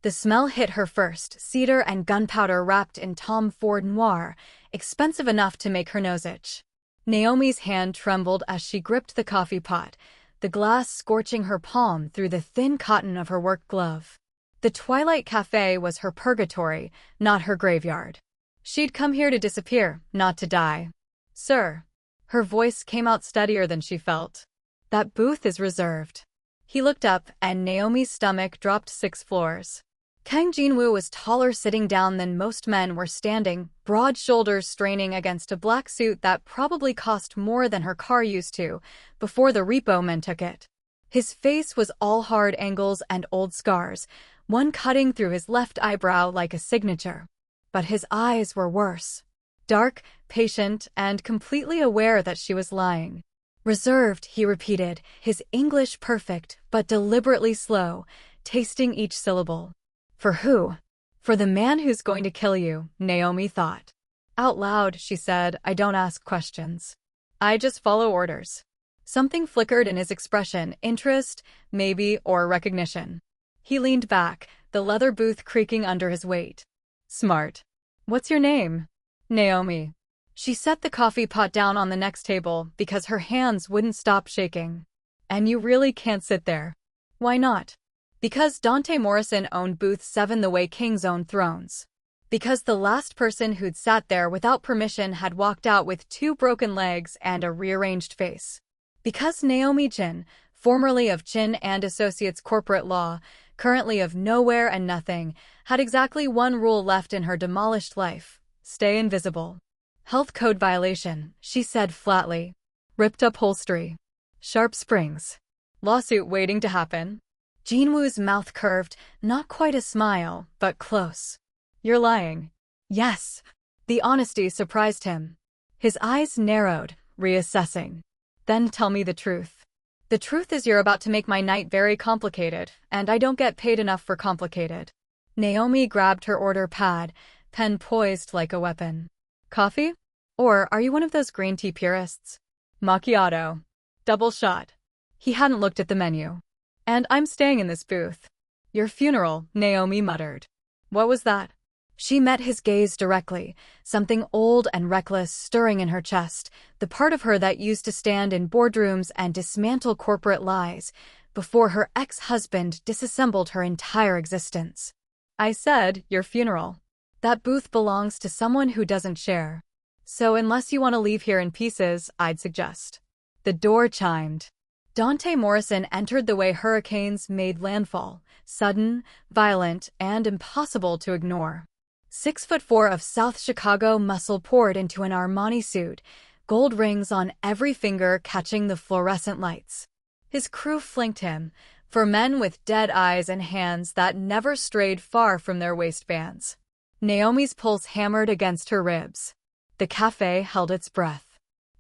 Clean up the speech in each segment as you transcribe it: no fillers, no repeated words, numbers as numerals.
The smell hit her first, cedar and gunpowder wrapped in Tom Ford Noir, expensive enough to make her nose itch. Naomi's hand trembled as she gripped the coffee pot, the glass scorching her palm through the thin cotton of her work glove. The Twilight Cafe was her purgatory, not her graveyard. She'd come here to disappear, not to die. "Sir." Her voice came out steadier than she felt. "That booth is reserved." He looked up, and Naomi's stomach dropped 6 floors. Kang Jinwoo was taller sitting down than most men were standing, broad shoulders straining against a black suit that probably cost more than her car used to, before the repo men took it. His face was all hard angles and old scars, one cutting through his left eyebrow like a signature. But his eyes were worse. Dark, patient, and completely aware that she was lying. "Reserved," he repeated, his English perfect, but deliberately slow, tasting each syllable. "For who?" "For the man who's going to kill you," Naomi thought. Out loud, she said, "I don't ask questions. I just follow orders." Something flickered in his expression, interest, maybe, or recognition. He leaned back, the leather booth creaking under his weight. "Smart. What's your name?" "Naomi." She set the coffee pot down on the next table because her hands wouldn't stop shaking. "And you really can't sit there." "Why not?" "Because Dante Morrison owned Booth 7 the way kings own thrones. Because the last person who'd sat there without permission had walked out with 2 broken legs and a rearranged face. Because Naomi Chen, formerly of Chen and Associates Corporate Law, currently of Nowhere and Nothing, had exactly one rule left in her demolished life: stay invisible." "Health code violation," she said flatly. "Ripped upholstery. Sharp springs. Lawsuit waiting to happen." Jinwoo's mouth curved, not quite a smile, but close. "You're lying." "Yes." The honesty surprised him. His eyes narrowed, reassessing. "Then tell me the truth." "The truth is you're about to make my night very complicated, and I don't get paid enough for complicated." Naomi grabbed her order pad, pen poised like a weapon. "Coffee? Or are you one of those green tea purists?" "Macchiato. Double shot." He hadn't looked at the menu. "And I'm staying in this booth." "Your funeral," Naomi muttered. "What was that?" She met his gaze directly, something old and reckless stirring in her chest, the part of her that used to stand in boardrooms and dismantle corporate lies, before her ex-husband disassembled her entire existence. "I said, your funeral. That booth belongs to someone who doesn't share. So unless you want to leave here in pieces, I'd suggest." The door chimed. Dante Morrison entered the way hurricanes made landfall, sudden, violent, and impossible to ignore. 6'4" of South Chicago muscle poured into an Armani suit, gold rings on every finger catching the fluorescent lights. His crew flanked him, for men with dead eyes and hands that never strayed far from their waistbands. Naomi's pulse hammered against her ribs. The cafe held its breath.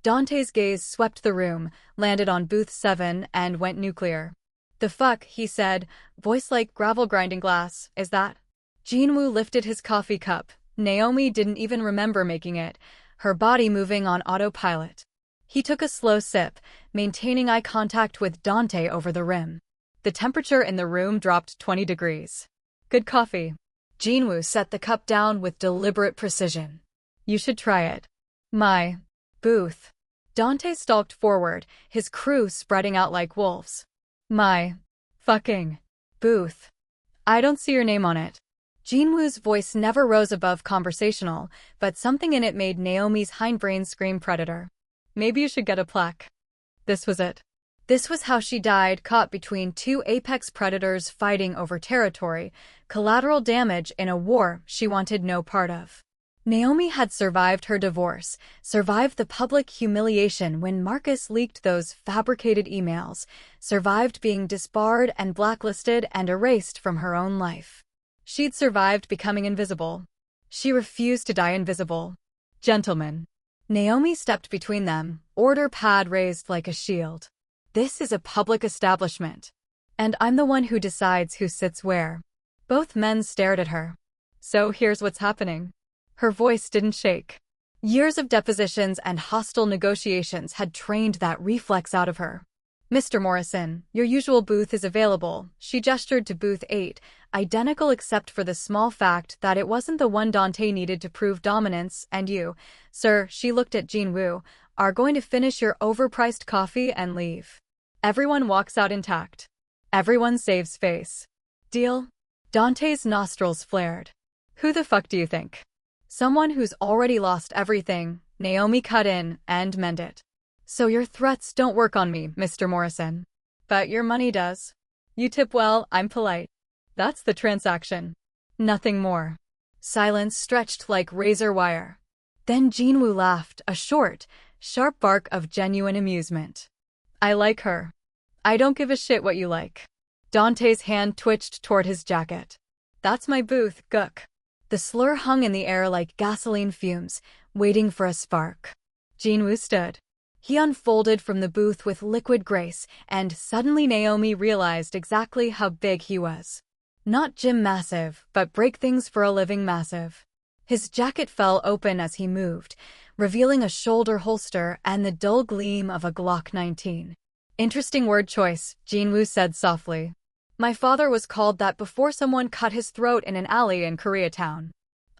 Dante's gaze swept the room, landed on booth 7, and went nuclear. "The fuck," he said, voice like gravel grinding glass, "is that?" Jinwoo lifted his coffee cup. Naomi didn't even remember making it, her body moving on autopilot. He took a slow sip, maintaining eye contact with Dante over the rim. The temperature in the room dropped 20 degrees. "Good coffee." Jinwoo set the cup down with deliberate precision. "You should try it." "My booth." Dante stalked forward, his crew spreading out like wolves. "My fucking booth. I don't see your name on it." Jinwoo's voice never rose above conversational, but something in it made Naomi's hindbrain scream predator. "Maybe you should get a plaque." This was it. This was how she died, caught between 2 apex predators fighting over territory, collateral damage in a war she wanted no part of. Naomi had survived her divorce, survived the public humiliation when Marcus leaked those fabricated emails, survived being disbarred and blacklisted and erased from her own life. She'd survived becoming invisible. She refused to die invisible. "Gentlemen." Naomi stepped between them, order pad raised like a shield. "This is a public establishment. And I'm the one who decides who sits where." Both men stared at her. "So here's what's happening." Her voice didn't shake. Years of depositions and hostile negotiations had trained that reflex out of her. Mr. Morrison, your usual booth is available. She gestured to booth 8, identical except for the small fact that it wasn't the one Dante needed to prove dominance, and you, sir, she looked at Jinwoo, are going to finish your overpriced coffee and leave. Everyone walks out intact. Everyone saves face. Deal? Dante's nostrils flared. Who the fuck do you think? Someone who's already lost everything. Naomi cut in and mend it. So your threats don't work on me, Mr. Morrison. But your money does. You tip well, I'm polite. That's the transaction. Nothing more. Silence stretched like razor wire. Then Jinwoo laughed, a short, sharp bark of genuine amusement. I like her. I don't give a shit what you like. Dante's hand twitched toward his jacket. That's my booth, gook. The slur hung in the air like gasoline fumes, waiting for a spark. Jinwoo stood. He unfolded from the booth with liquid grace, and suddenly Naomi realized exactly how big he was. Not gym massive, but break things for a living massive. His jacket fell open as he moved, revealing a shoulder holster and the dull gleam of a Glock 19. Interesting word choice, Jinwoo said softly. My father was called that before someone cut his throat in an alley in Koreatown.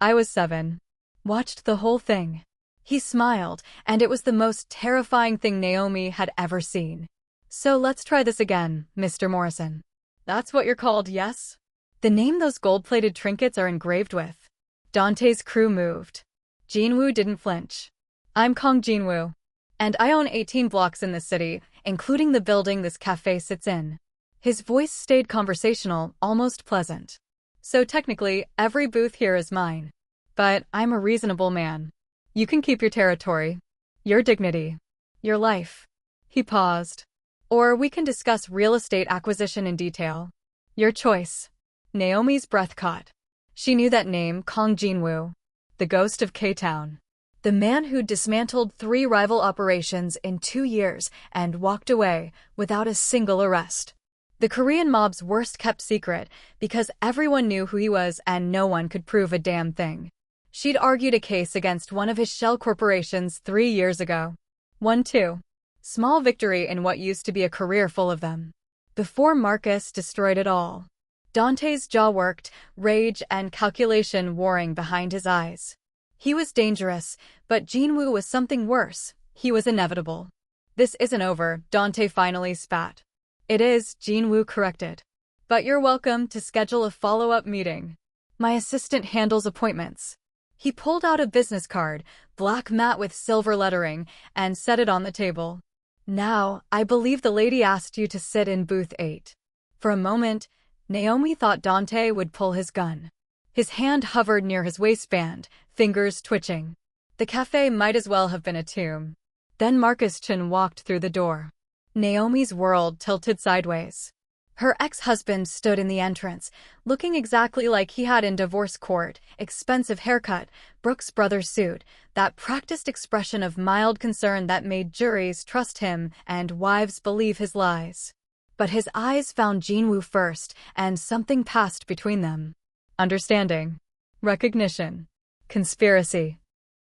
I was 7. Watched the whole thing. He smiled, and it was the most terrifying thing Naomi had ever seen. So let's try this again, Mr. Morrison. That's what you're called, yes? The name those gold-plated trinkets are engraved with. Dante's crew moved. Jinwoo didn't flinch. I'm Kong Jinwoo. And I own 18 blocks in this city, including the building this cafe sits in. His voice stayed conversational, almost pleasant. So technically, every booth here is mine. But I'm a reasonable man. You can keep your territory, your dignity, your life. He paused. Or we can discuss real estate acquisition in detail. Your choice. Naomi's breath caught. She knew that name, Kong Jinwoo. The ghost of K-Town. The man who'd dismantled 3 rival operations in 2 years and walked away without a single arrest. The Korean mob's worst-kept secret because everyone knew who he was and no one could prove a damn thing. She'd argued a case against one of his shell corporations 3 years ago. Won 2. Small victory in what used to be a career full of them. Before Marcus destroyed it all. Dante's jaw worked, rage and calculation warring behind his eyes. He was dangerous, but Jinwoo was something worse. He was inevitable. This isn't over, Dante finally spat. It is, Jinwoo corrected. But you're welcome to schedule a follow-up meeting. My assistant handles appointments. He pulled out a business card, black matte with silver lettering, and set it on the table. Now, I believe the lady asked you to sit in booth 8. For a moment, Naomi thought Dante would pull his gun. His hand hovered near his waistband, fingers twitching. The cafe might as well have been a tomb. Then Marcus Chen walked through the door. Naomi's world tilted sideways. Her ex-husband stood in the entrance, looking exactly like he had in divorce court, expensive haircut, Brooks Brothers suit, that practiced expression of mild concern that made juries trust him and wives believe his lies. But his eyes found Jinwoo first, and something passed between them. Understanding. Recognition. Conspiracy.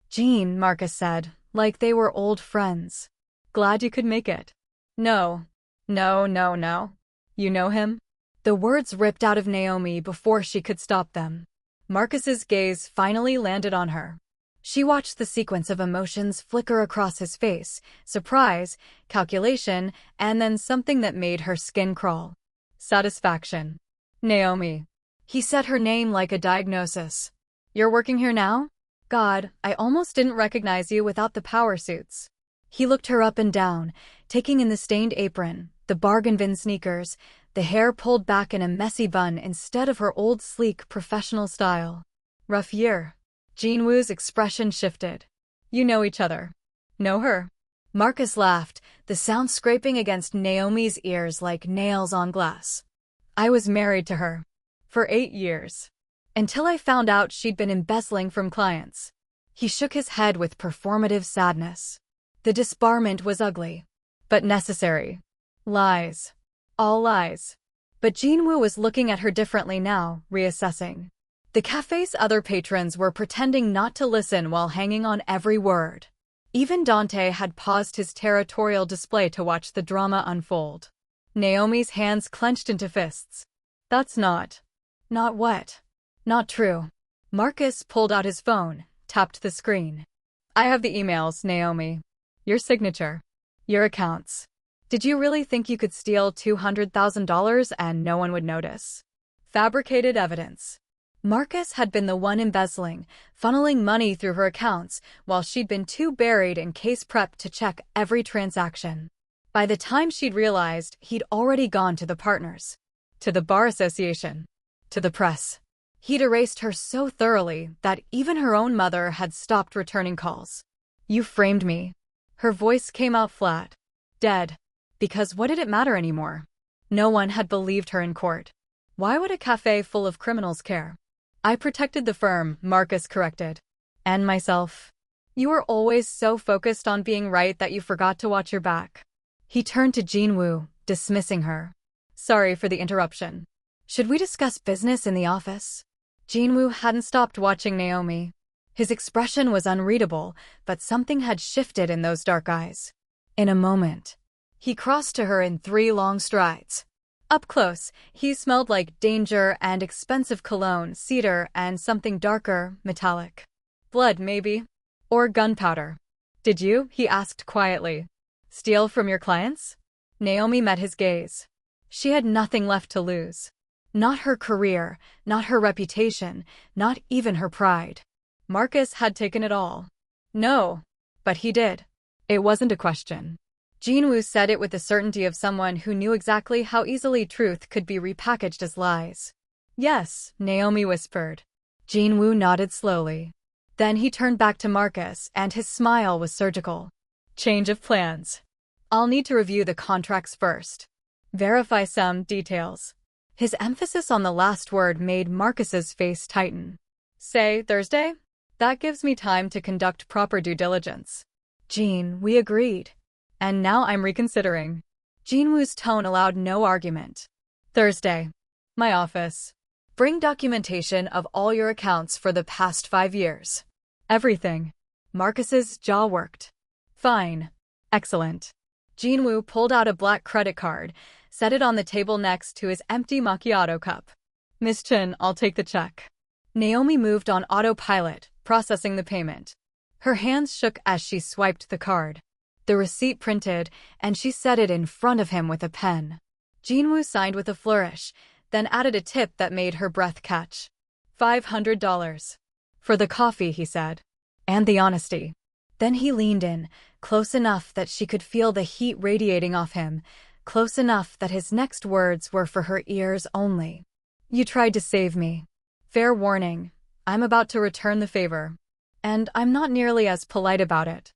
Jean, Marcus said, like they were old friends. Glad you could make it. No. No. You know him? The words ripped out of Naomi before she could stop them. Marcus's gaze finally landed on her. She watched the sequence of emotions flicker across his face, surprise, calculation, and then something that made her skin crawl. Satisfaction. Naomi. He said her name like a diagnosis. You're working here now? God, I almost didn't recognize you without the power suits. He looked her up and down, taking in the stained apron, the bargain bin sneakers, the hair pulled back in a messy bun instead of her old sleek professional style. Rough year. Jinwoo's expression shifted. You know each other. Know her? Marcus laughed, the sound scraping against Naomi's ears like nails on glass. I was married to her. For 8 years. Until I found out she'd been embezzling from clients. He shook his head with performative sadness. The disbarment was ugly. But necessary. Lies. All lies. But Jinwoo was looking at her differently now, reassessing. The cafe's other patrons were pretending not to listen while hanging on every word. Even Dante had paused his territorial display to watch the drama unfold. Naomi's hands clenched into fists. That's not what? Not true. Marcus pulled out his phone, tapped the screen. I have the emails, Naomi. Your signature. Your accounts. Did you really think you could steal $200,000 and no one would notice? Fabricated evidence. Marcus had been the one embezzling, funneling money through her accounts, while she'd been too buried in case prep to check every transaction. By the time she'd realized, he'd already gone to the partners, to the bar association, to the press. He'd erased her so thoroughly that even her own mother had stopped returning calls. You framed me. Her voice came out flat. Dead. Because what did it matter anymore? No one had believed her in court. Why would a cafe full of criminals care? I protected the firm, Marcus corrected. And myself. You were always so focused on being right that you forgot to watch your back. He turned to Jinwoo, dismissing her. Sorry for the interruption. Should we discuss business in the office? Jinwoo hadn't stopped watching Naomi. His expression was unreadable, but something had shifted in those dark eyes. In a moment, he crossed to her in 3 long strides. Up close, he smelled like danger and expensive cologne, cedar, and something darker, metallic. Blood, maybe? Or gunpowder. Did you, he asked quietly, steal from your clients? Naomi met his gaze. She had nothing left to lose. Not her career, not her reputation, not even her pride. Marcus had taken it all. No. But he did. It wasn't a question. Jinwoo said it with the certainty of someone who knew exactly how easily truth could be repackaged as lies. Yes, Naomi whispered. Jinwoo nodded slowly. Then he turned back to Marcus, and his smile was surgical. Change of plans. I'll need to review the contracts first. Verify some details. His emphasis on the last word made Marcus's face tighten. Say Thursday? That gives me time to conduct proper due diligence. Jin, we agreed. And now I'm reconsidering. Jinwoo's tone allowed no argument. Thursday. My office. Bring documentation of all your accounts for the past 5 years. Everything. Marcus's jaw worked. Fine. Excellent. Jinwoo pulled out a black credit card, set it on the table next to his empty macchiato cup. Miss Chen, I'll take the check. Naomi moved on autopilot, processing the payment. Her hands shook as she swiped the card. The receipt printed, and she set it in front of him with a pen. Jinwoo signed with a flourish, then added a tip that made her breath catch. $500. For the coffee, he said. And the honesty. Then he leaned in, close enough that she could feel the heat radiating off him, close enough that his next words were for her ears only. You tried to save me. Fair warning, I'm about to return the favor. And I'm not nearly as polite about it.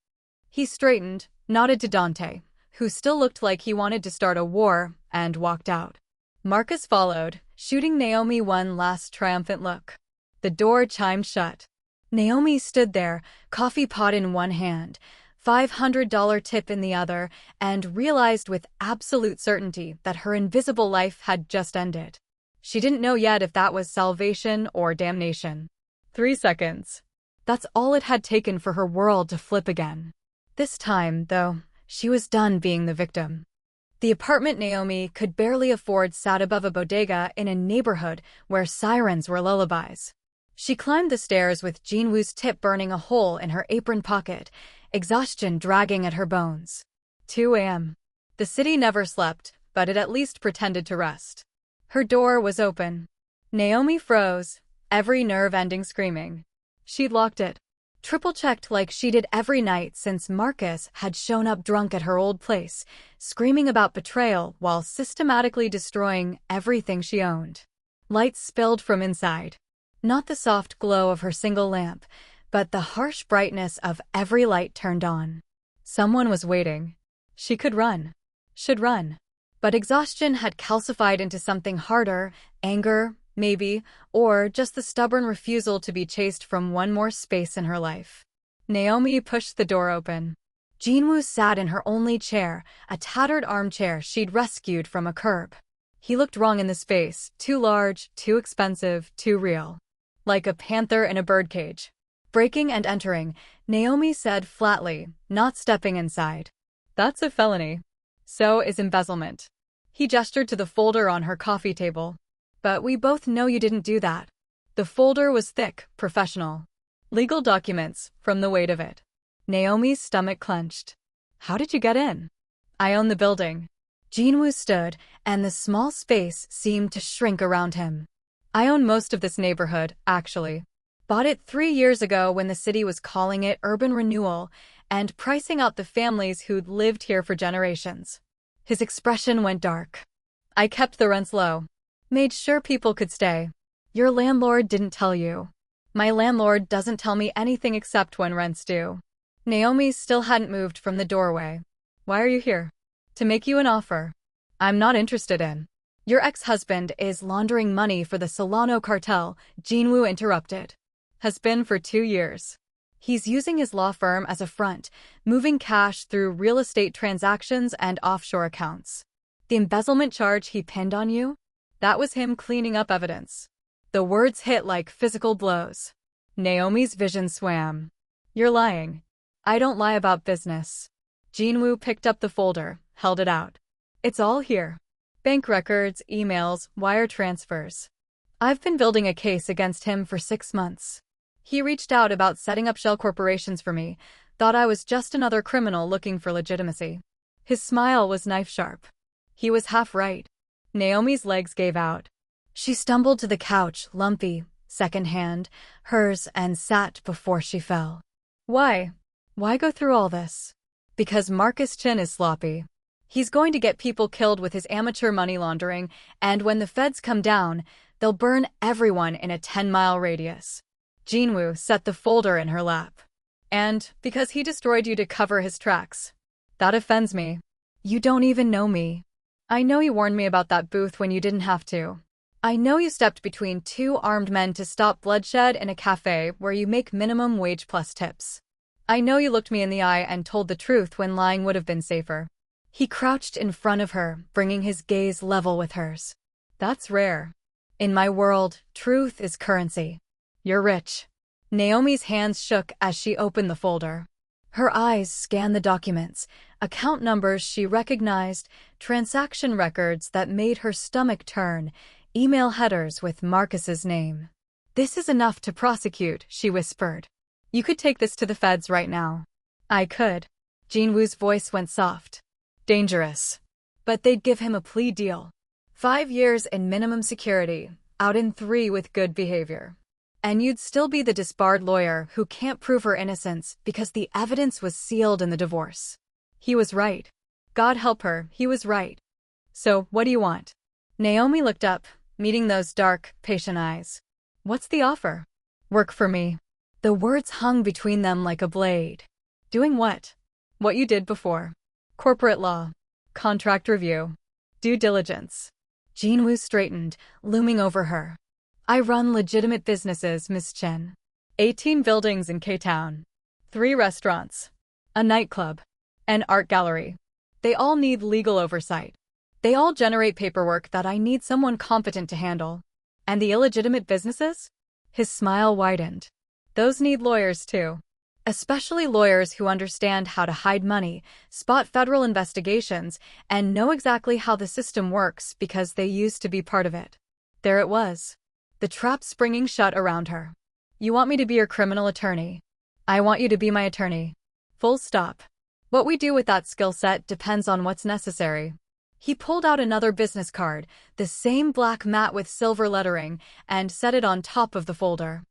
He straightened, nodded to Dante, who still looked like he wanted to start a war, and walked out. Marcus followed, shooting Naomi one last triumphant look. The door chimed shut. Naomi stood there, coffee pot in one hand, $500 tip in the other, and realized with absolute certainty that her invisible life had just ended. She didn't know yet if that was salvation or damnation. 3 seconds. That's all it had taken for her world to flip again. This time, though, she was done being the victim. The apartment Naomi could barely afford sat above a bodega in a neighborhood where sirens were lullabies. She climbed the stairs with Jinwoo's tip burning a hole in her apron pocket, exhaustion dragging at her bones. 2 a.m. The city never slept, but it at least pretended to rest. Her door was open. Naomi froze, every nerve ending screaming. She'd locked it. Triple-checked like she did every night since Marcus had shown up drunk at her old place, screaming about betrayal while systematically destroying everything she owned. Lights spilled from inside. Not the soft glow of her single lamp, but the harsh brightness of every light turned on. Someone was waiting. She could run. Should run. But exhaustion had calcified into something harder, anger, maybe, or just the stubborn refusal to be chased from one more space in her life. Naomi pushed the door open. Jinwoo sat in her only chair, a tattered armchair she'd rescued from a curb. He looked wrong in the space, too large, too expensive, too real. Like a panther in a birdcage. Breaking and entering, Naomi said flatly, not stepping inside. That's a felony. So is embezzlement. He gestured to the folder on her coffee table. But we both know you didn't do that. The folder was thick, professional. Legal documents, from the weight of it. Naomi's stomach clenched. How did you get in? I own the building. Jinwoo stood, and the small space seemed to shrink around him. I own most of this neighborhood, actually. Bought it 3 years ago when the city was calling it urban renewal and pricing out the families who'd lived here for generations. His expression went dark. I kept the rents low. Made sure people could stay. Your landlord didn't tell you. My landlord doesn't tell me anything except when rent's due. Naomi still hadn't moved from the doorway. Why are you here? To make you an offer. I'm not interested in. Your ex-husband is laundering money for the Solano cartel, Jinwoo interrupted. Has been for 2 years. He's using his law firm as a front, moving cash through real estate transactions and offshore accounts. The embezzlement charge he pinned on you? That was him cleaning up evidence. The words hit like physical blows. Naomi's vision swam. You're lying. I don't lie about business. Jinwoo picked up the folder, held it out. It's all here. Bank records, emails, wire transfers. I've been building a case against him for 6 months. He reached out about setting up shell corporations for me, thought I was just another criminal looking for legitimacy. His smile was knife-sharp. He was half right. Naomi's legs gave out. She stumbled to the couch, lumpy, second hand, hers, and sat before she fell. Why? Why go through all this? Because Marcus Chen is sloppy. He's going to get people killed with his amateur money laundering, and when the feds come down, they'll burn everyone in a 10-mile radius. Jinwoo set the folder in her lap. And because he destroyed you to cover his tracks. That offends me. You don't even know me. I know you warned me about that booth when you didn't have to. I know you stepped between 2 armed men to stop bloodshed in a café where you make minimum wage plus tips. I know you looked me in the eye and told the truth when lying would have been safer. He crouched in front of her, bringing his gaze level with hers. That's rare. In my world, truth is currency. You're rich. Naomi's hands shook as she opened the folder. Her eyes scanned the documents, account numbers she recognized, transaction records that made her stomach turn, email headers with Marcus's name. This is enough to prosecute, she whispered. You could take this to the feds right now. I could. Jinwoo's voice went soft. Dangerous. But they'd give him a plea deal. 5 years in minimum security, out in 3 with good behavior. And you'd still be the disbarred lawyer who can't prove her innocence because the evidence was sealed in the divorce. He was right. God help her, he was right. So, what do you want? Naomi looked up, meeting those dark, patient eyes. What's the offer? Work for me. The words hung between them like a blade. Doing what? What you did before. Corporate law. Contract review. Due diligence. Jinwoo straightened, looming over her. I run legitimate businesses, Miss Chen. 18 buildings in K-Town. 3 restaurants. A nightclub. An art gallery. They all need legal oversight. They all generate paperwork that I need someone competent to handle. And the illegitimate businesses? His smile widened. Those need lawyers too. Especially lawyers who understand how to hide money, spot federal investigations, and know exactly how the system works because they used to be part of it. There it was. The trap springing shut around her. You want me to be your criminal attorney. I want you to be my attorney. Full stop. What we do with that skill set depends on what's necessary. He pulled out another business card, the same black mat with silver lettering, and set it on top of the folder.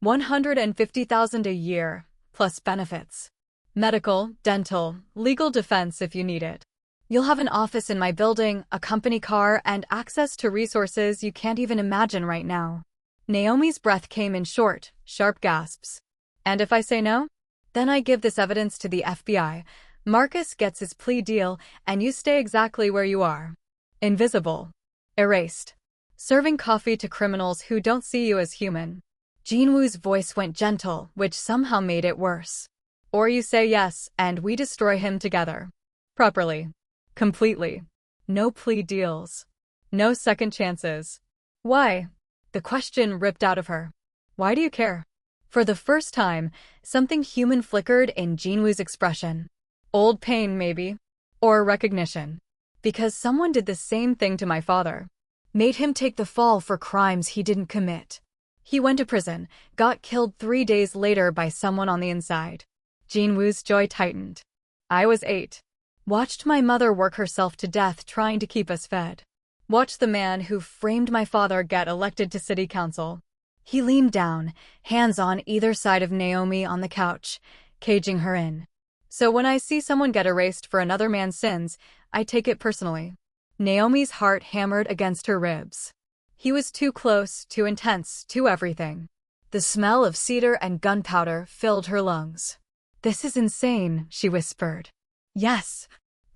$150,000 a year, plus benefits. Medical, dental, legal defense if you need it. You'll have an office in my building, a company car, and access to resources you can't even imagine right now. Naomi's breath came in short, sharp gasps. And if I say no? Then I give this evidence to the FBI. Marcus gets his plea deal, and you stay exactly where you are. Invisible. Erased. Serving coffee to criminals who don't see you as human. Jinwoo's voice went gentle, which somehow made it worse. Or you say yes, and we destroy him together. Properly. Completely. No plea deals. No second chances. Why? The question ripped out of her. Why do you care? For the first time, something human flickered in Jinwoo's expression. Old pain, maybe. Or recognition. Because someone did the same thing to my father. Made him take the fall for crimes he didn't commit. He went to prison, got killed 3 days later by someone on the inside. Jinwoo's jaw tightened. I was 8. Watched my mother work herself to death trying to keep us fed. Watched the man who framed my father get elected to city council. He leaned down, hands on either side of Naomi on the couch, caging her in. So when I see someone get erased for another man's sins, I take it personally. Naomi's heart hammered against her ribs. He was too close, too intense, too everything. The smell of cedar and gunpowder filled her lungs. This is insane, she whispered. Yes.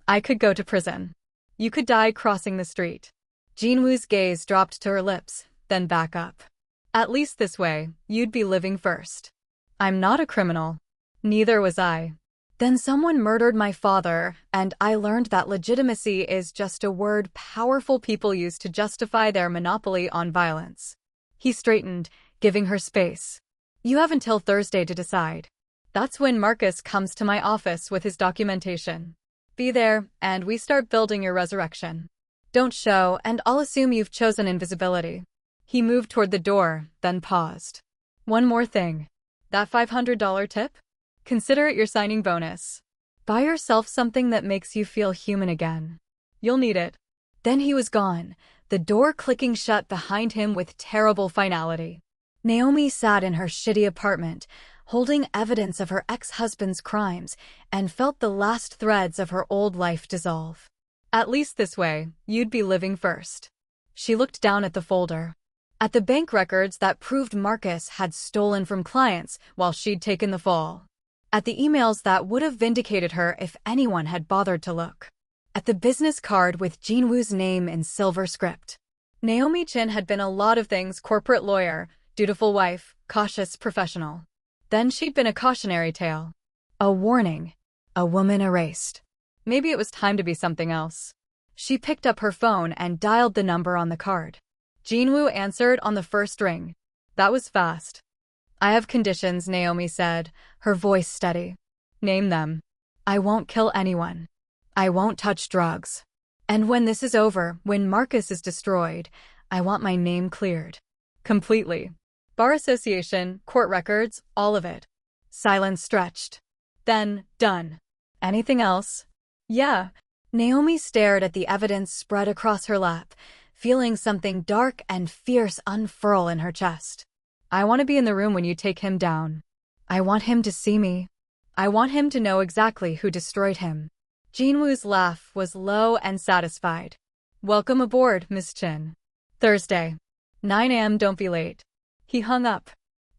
I could go to prison. You could die crossing the street. Jinwoo's gaze dropped to her lips, then back up. At least this way, you'd be living first. I'm not a criminal. Neither was I. Then someone murdered my father, and I learned that legitimacy is just a word powerful people use to justify their monopoly on violence. He straightened, giving her space. You have until Thursday to decide. That's when Marcus comes to my office with his documentation. Be there, and we start building your resurrection. Don't show, and I'll assume you've chosen invisibility. He moved toward the door, then paused. One more thing. That $500 tip? Consider it your signing bonus. Buy yourself something that makes you feel human again. You'll need it. Then he was gone, the door clicking shut behind him with terrible finality. Naomi sat in her shitty apartment, holding evidence of her ex-husband's crimes, and felt the last threads of her old life dissolve. At least this way, you'd be living first. She looked down at the folder. At the bank records that proved Marcus had stolen from clients while she'd taken the fall. At the emails that would have vindicated her if anyone had bothered to look. At the business card with Jinwoo's name in silver script. Naomi Chen had been a lot of things: corporate lawyer, dutiful wife, cautious professional. Then she'd been a cautionary tale. A warning. A woman erased. Maybe it was time to be something else. She picked up her phone and dialed the number on the card. Jinwoo answered on the first ring. That was fast. I have conditions, Naomi said, her voice steady. Name them. I won't kill anyone. I won't touch drugs. And when this is over, when Marcus is destroyed, I want my name cleared. Completely. Bar association, court records, all of it. Silence stretched. Then, done. Anything else? Yeah. Naomi stared at the evidence spread across her lap, feeling something dark and fierce unfurl in her chest. I want to be in the room when you take him down. I want him to see me. I want him to know exactly who destroyed him. Jinwoo's laugh was low and satisfied. Welcome aboard, Miss Chen. Thursday. 9 a.m. Don't be late. He hung up.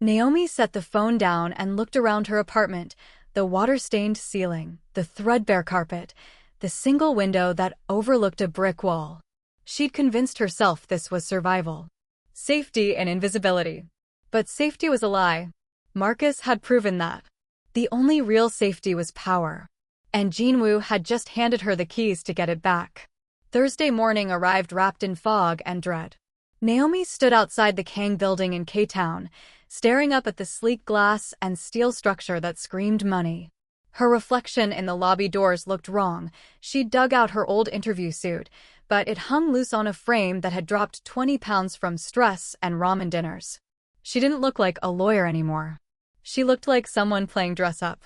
Naomi set the phone down and looked around her apartment, the water-stained ceiling, the threadbare carpet, the single window that overlooked a brick wall. She'd convinced herself this was survival. Safety and invisibility. But safety was a lie. Marcus had proven that. The only real safety was power. And Jinwoo had just handed her the keys to get it back. Thursday morning arrived wrapped in fog and dread. Naomi stood outside the Kang building in K-Town, staring up at the sleek glass and steel structure that screamed money. Her reflection in the lobby doors looked wrong. She'd dug out her old interview suit, but it hung loose on a frame that had dropped 20 pounds from stress and ramen dinners. She didn't look like a lawyer anymore. She looked like someone playing dress-up.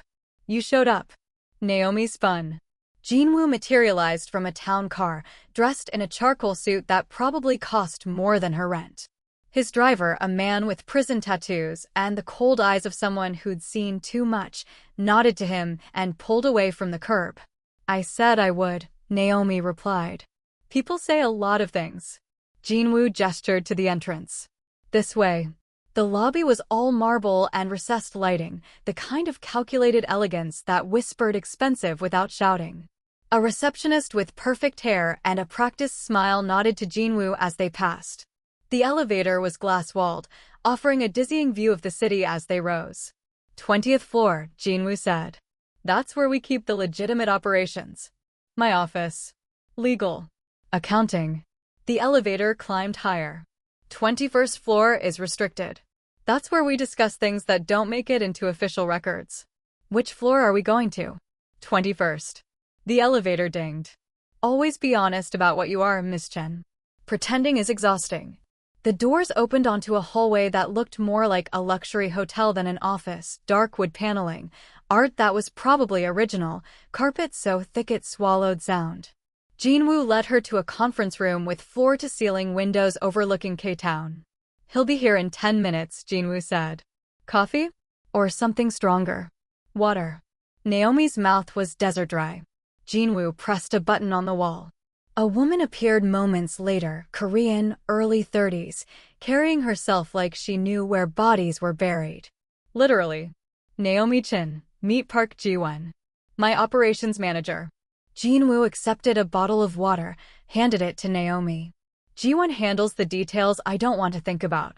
You showed up. Naomi spun. Jinwoo materialized from a town car, dressed in a charcoal suit that probably cost more than her rent. His driver, a man with prison tattoos and the cold eyes of someone who'd seen too much, nodded to him and pulled away from the curb. I said I would, Naomi replied. People say a lot of things. Jinwoo gestured to the entrance. This way. The lobby was all marble and recessed lighting, the kind of calculated elegance that whispered expensive without shouting. A receptionist with perfect hair and a practiced smile nodded to Jinwoo as they passed. The elevator was glass-walled, offering a dizzying view of the city as they rose. 20th floor, Jinwoo said. That's where we keep the legitimate operations. My office. Legal. Accounting. The elevator climbed higher. 21st floor is restricted. That's where we discuss things that don't make it into official records. Which floor are we going to? 21st. The elevator dinged. Always be honest about what you are, Miss Chen. Pretending is exhausting. The doors opened onto a hallway that looked more like a luxury hotel than an office, dark wood paneling, art that was probably original, carpet so thick it swallowed sound. Jinwoo led her to a conference room with floor-to-ceiling windows overlooking K-Town. He'll be here in 10 minutes, Jinwoo said. Coffee? Or something stronger? Water. Naomi's mouth was desert dry. Jinwoo pressed a button on the wall. A woman appeared moments later, Korean, early 30s, carrying herself like she knew where bodies were buried. Literally. Naomi Chen, meet Park Ji-won. My operations manager. Jinwoo accepted a bottle of water, handed it to Naomi. Ji-won handles the details I don't want to think about.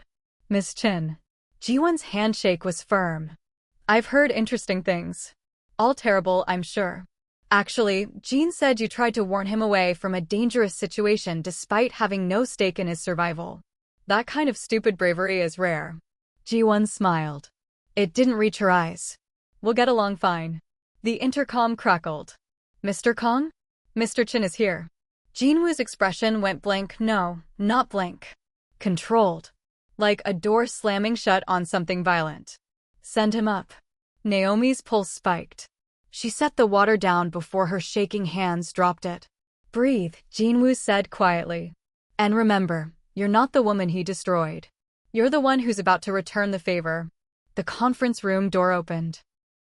Miss Chen. Ji-won's handshake was firm. I've heard interesting things. All terrible, I'm sure. Actually, Jean said you tried to warn him away from a dangerous situation despite having no stake in his survival. That kind of stupid bravery is rare. Ji-won smiled. It didn't reach her eyes. We'll get along fine. The intercom crackled. Mr. Kong? Mr. Chen is here. Jinwoo's expression went blank. No, not blank. Controlled. Like a door slamming shut on something violent. Send him up. Naomi's pulse spiked. She set the water down before her shaking hands dropped it. Breathe, Jinwoo said quietly. And remember, you're not the woman he destroyed. You're the one who's about to return the favor. The conference room door opened.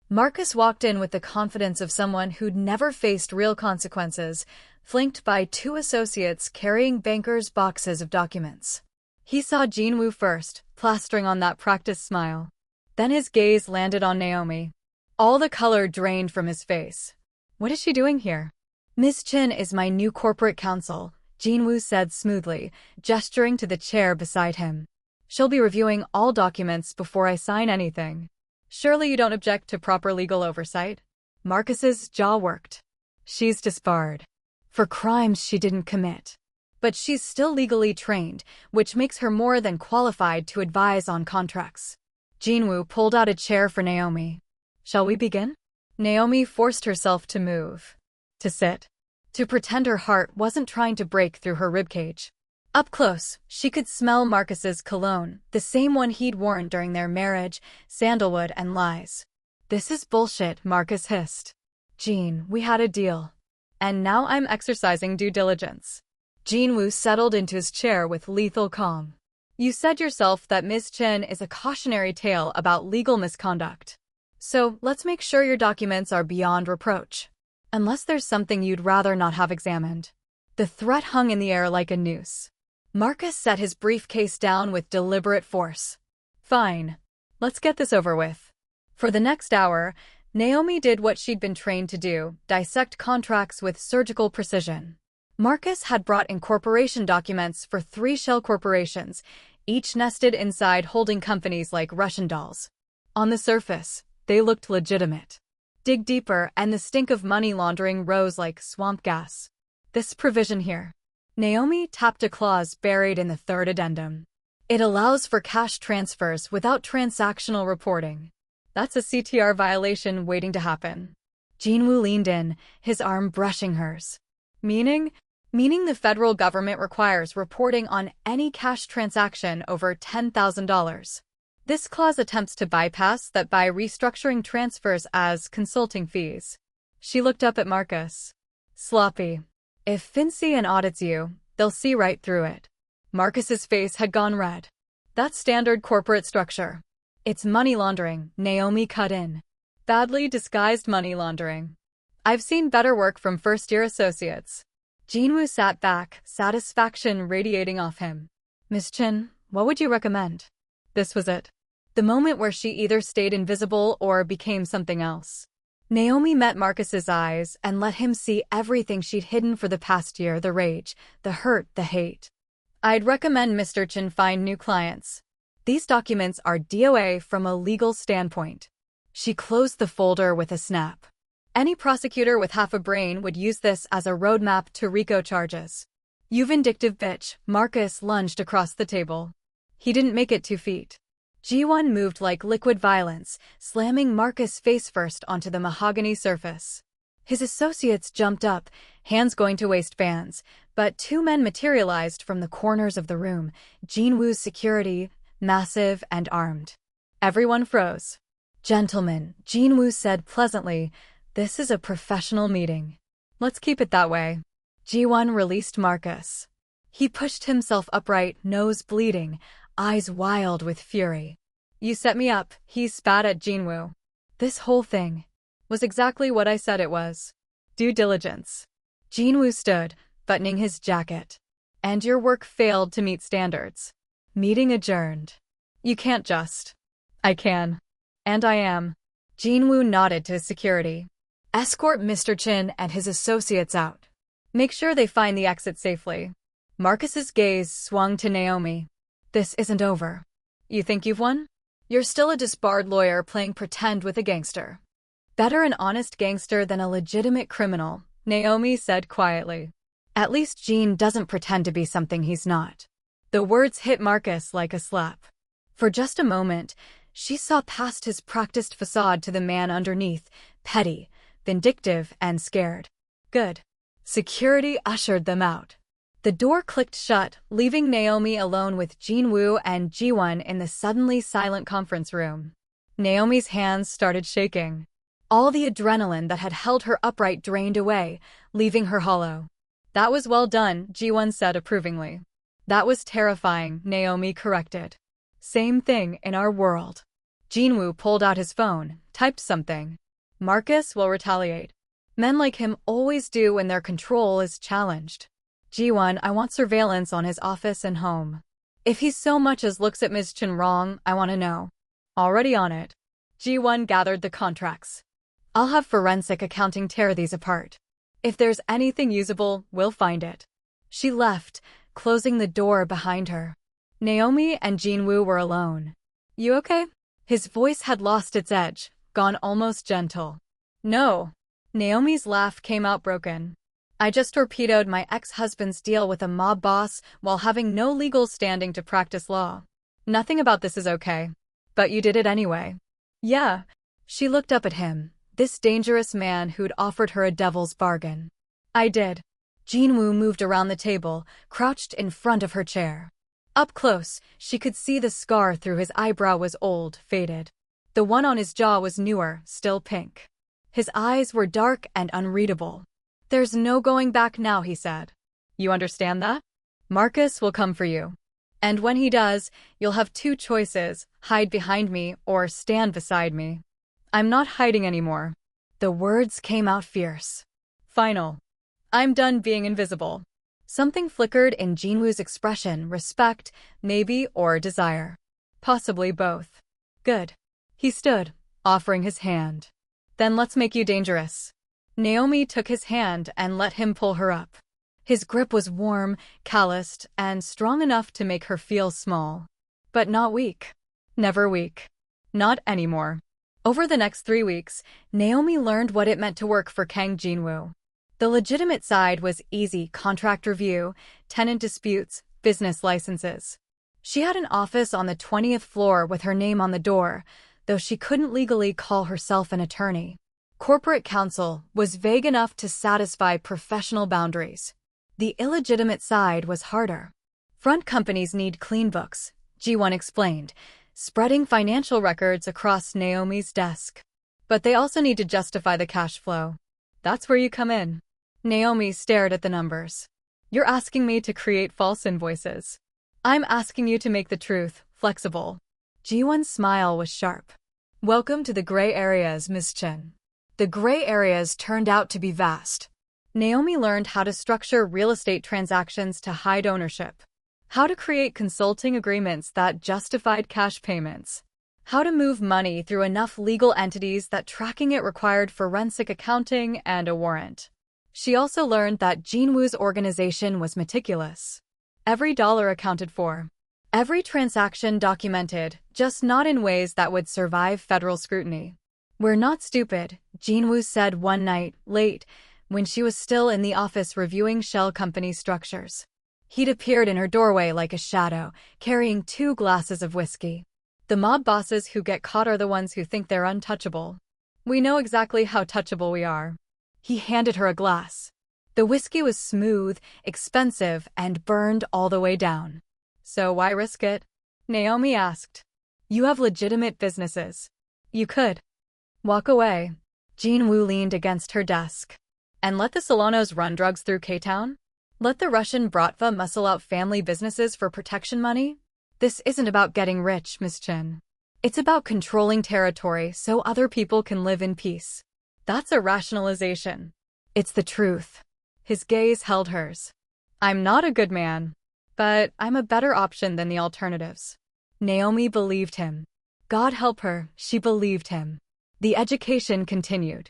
Marcus walked in with the confidence of someone who'd never faced real consequences, flanked by two associates carrying bankers' boxes of documents. He saw Jinwoo first, plastering on that practiced smile. Then his gaze landed on Naomi. All the color drained from his face. What is she doing here? Miss Chen is my new corporate counsel, Jinwoo said smoothly, gesturing to the chair beside him. She'll be reviewing all documents before I sign anything. Surely you don't object to proper legal oversight? Marcus's jaw worked. She's disbarred. For crimes she didn't commit. But she's still legally trained, which makes her more than qualified to advise on contracts. Jinwoo pulled out a chair for Naomi. Shall we begin? Naomi forced herself to move. To sit. To pretend her heart wasn't trying to break through her ribcage. Up close, she could smell Marcus's cologne, the same one he'd worn during their marriage, sandalwood and lies. This is bullshit, Marcus hissed. Jean, we had a deal. And now I'm exercising due diligence. Jinwoo settled into his chair with lethal calm. You said yourself that Ms. Chen is a cautionary tale about legal misconduct. So, let's make sure your documents are beyond reproach. Unless there's something you'd rather not have examined. The threat hung in the air like a noose. Marcus set his briefcase down with deliberate force. Fine. Let's get this over with. For the next hour, Naomi did what she'd been trained to do, dissect contracts with surgical precision. Marcus had brought incorporation documents for 3 shell corporations, each nested inside holding companies like Russian dolls. On the surface, they looked legitimate. Dig deeper and the stink of money laundering rose like swamp gas. This provision here. Naomi tapped a clause buried in the 3rd addendum. It allows for cash transfers without transactional reporting. That's a CTR violation waiting to happen. Jinwoo leaned in, his arm brushing hers. Meaning the federal government requires reporting on any cash transaction over $10,000. This clause attempts to bypass that by restructuring transfers as consulting fees. She looked up at Marcus. Sloppy. If FinCEN audits you, they'll see right through it. Marcus's face had gone red. That's standard corporate structure. It's money laundering, Naomi cut in. Badly disguised money laundering. I've seen better work from first-year associates. Jinwoo sat back, satisfaction radiating off him. Miss Chen, what would you recommend? This was it. The moment where she either stayed invisible or became something else. Naomi met Marcus's eyes and let him see everything she'd hidden for the past year, the rage, the hurt, the hate. I'd recommend Mr. Chen find new clients. These documents are DOA from a legal standpoint. She closed the folder with a snap. Any prosecutor with half a brain would use this as a roadmap to RICO charges. You vindictive bitch, Marcus lunged across the table. He didn't make it 2 feet. Ji-won moved like liquid violence, slamming Marcus face first onto the mahogany surface. His associates jumped up, hands going to waistbands, but two men materialized from the corners of the room, Jinwoo's security, massive and armed. Everyone froze. "Gentlemen," Jinwoo said pleasantly, "this is a professional meeting. Let's keep it that way." Ji-won released Marcus. He pushed himself upright, nose bleeding, eyes wild with fury. "You set me up," he spat at Jinwoo. "This whole thing was exactly what I said it was. Due diligence." Jinwoo stood, buttoning his jacket. "And your work failed to meet standards. Meeting adjourned." "You can't just." "I can. And I am." Jinwoo nodded to his security. "Escort Mr. Chen and his associates out. Make sure they find the exit safely." Marcus's gaze swung to Naomi. "This isn't over. You think you've won? You're still a disbarred lawyer playing pretend with a gangster." "Better an honest gangster than a legitimate criminal," Naomi said quietly. "At least Jean doesn't pretend to be something he's not." The words hit Marcus like a slap. For just a moment, she saw past his practiced facade to the man underneath, petty, vindictive, and scared. "Good." Security ushered them out. The door clicked shut, leaving Naomi alone with Jinwoo and Ji-won in the suddenly silent conference room. Naomi's hands started shaking. All the adrenaline that had held her upright drained away, leaving her hollow. "That was well done," Ji-won said approvingly. "That was terrifying," Naomi corrected. "Same thing in our world." Jinwoo pulled out his phone, typed something. "Marcus will retaliate. Men like him always do when their control is challenged. Ji-won, I want surveillance on his office and home. If he so much as looks at Ms. Chen wrong, I want to know." "Already on it." Ji-won gathered the contracts. "I'll have forensic accounting tear these apart. If there's anything usable, we'll find it." She left, closing the door behind her. Naomi and Jinwoo were alone. "You okay?" His voice had lost its edge, gone almost gentle. "No." Naomi's laugh came out broken. "I just torpedoed my ex-husband's deal with a mob boss while having no legal standing to practice law. Nothing about this is okay. But you did it anyway." "Yeah." She looked up at him, this dangerous man who'd offered her a devil's bargain. "I did." Jinwoo moved around the table, crouched in front of her chair. Up close, she could see the scar through his eyebrow was old, faded. The one on his jaw was newer, still pink. His eyes were dark and unreadable. "There's no going back now," he said. "You understand that? Marcus will come for you. And when he does, you'll have two choices, hide behind me or stand beside me." "I'm not hiding anymore." The words came out fierce. "Final. I'm done being invisible." Something flickered in Jinwoo's expression, respect, maybe, or desire. Possibly both. "Good." He stood, offering his hand. "Then let's make you dangerous." Naomi took his hand and let him pull her up. His grip was warm, calloused, and strong enough to make her feel small. But not weak. Never weak. Not anymore. Over the next 3 weeks, Naomi learned what it meant to work for Kang Jinwoo. The legitimate side was easy: contract review, tenant disputes, business licenses. She had an office on the 20th floor with her name on the door, though she couldn't legally call herself an attorney. Corporate counsel was vague enough to satisfy professional boundaries. The illegitimate side was harder. Front companies need clean books, Ji-won explained, spreading financial records across Naomi's desk. But they also need to justify the cash flow. That's where you come in. Naomi stared at the numbers. "You're asking me to create false invoices. I'm asking you to make the truth flexible." Ji-won's smile was sharp. "Welcome to the gray areas, Ms. Chen." The gray areas turned out to be vast. Naomi learned how to structure real estate transactions to hide ownership, how to create consulting agreements that justified cash payments, how to move money through enough legal entities that tracking it required forensic accounting and a warrant. She also learned that Jinwoo's organization was meticulous. Every dollar accounted for. Every transaction documented, just not in ways that would survive federal scrutiny. "We're not stupid," Jinwoo said one night, late, when she was still in the office reviewing shell company structures. He'd appeared in her doorway like a shadow, carrying 2 glasses of whiskey. The mob bosses who get caught are the ones who think they're untouchable. We know exactly how touchable we are. He handed her a glass. The whiskey was smooth, expensive, and burned all the way down. So why risk it? Naomi asked. You have legitimate businesses. You could walk away. Jinwoo leaned against her desk. And let the Solanos run drugs through K-Town? Let the Russian Bratva muscle out family businesses for protection money? This isn't about getting rich, Miss Chen. It's about controlling territory so other people can live in peace. That's a rationalization. It's the truth. His gaze held hers. I'm not a good man, but I'm a better option than the alternatives. Naomi believed him. God help her, she believed him. The education continued.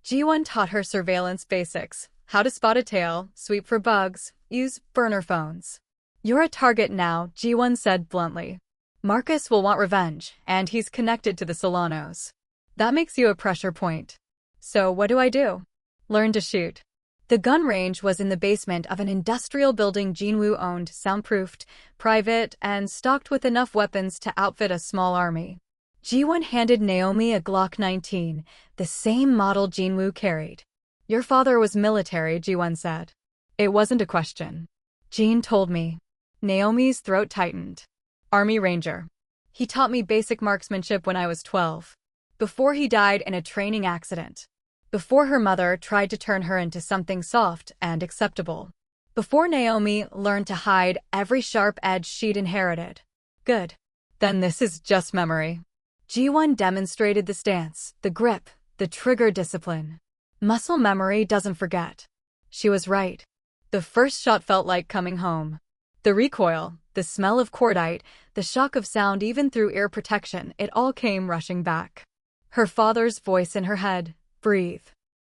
Ji-won taught her surveillance basics, how to spot a tail, sweep for bugs, use burner phones. You're a target now, Ji-won said bluntly. Marcus will want revenge, and he's connected to the Solanos. That makes you a pressure point. So what do? Learn to shoot. The gun range was in the basement of an industrial building Jinwoo owned, soundproofed, private, and stocked with enough weapons to outfit a small army. Ji-won handed Naomi a Glock 19, the same model Jinwoo carried. Your father was military, Ji-won said. It wasn't a question. Jin told me. Naomi's throat tightened. Army Ranger. He taught me basic marksmanship when I was 12. Before he died in a training accident. Before her mother tried to turn her into something soft and acceptable. Before Naomi learned to hide every sharp edge she'd inherited. Good. Then this is just memory. Ji-won demonstrated the stance, the grip, the trigger discipline. Muscle memory doesn't forget. She was right. The first shot felt like coming home. The recoil, the smell of cordite, the shock of sound even through ear protection, it all came rushing back. Her father's voice in her head, breathe.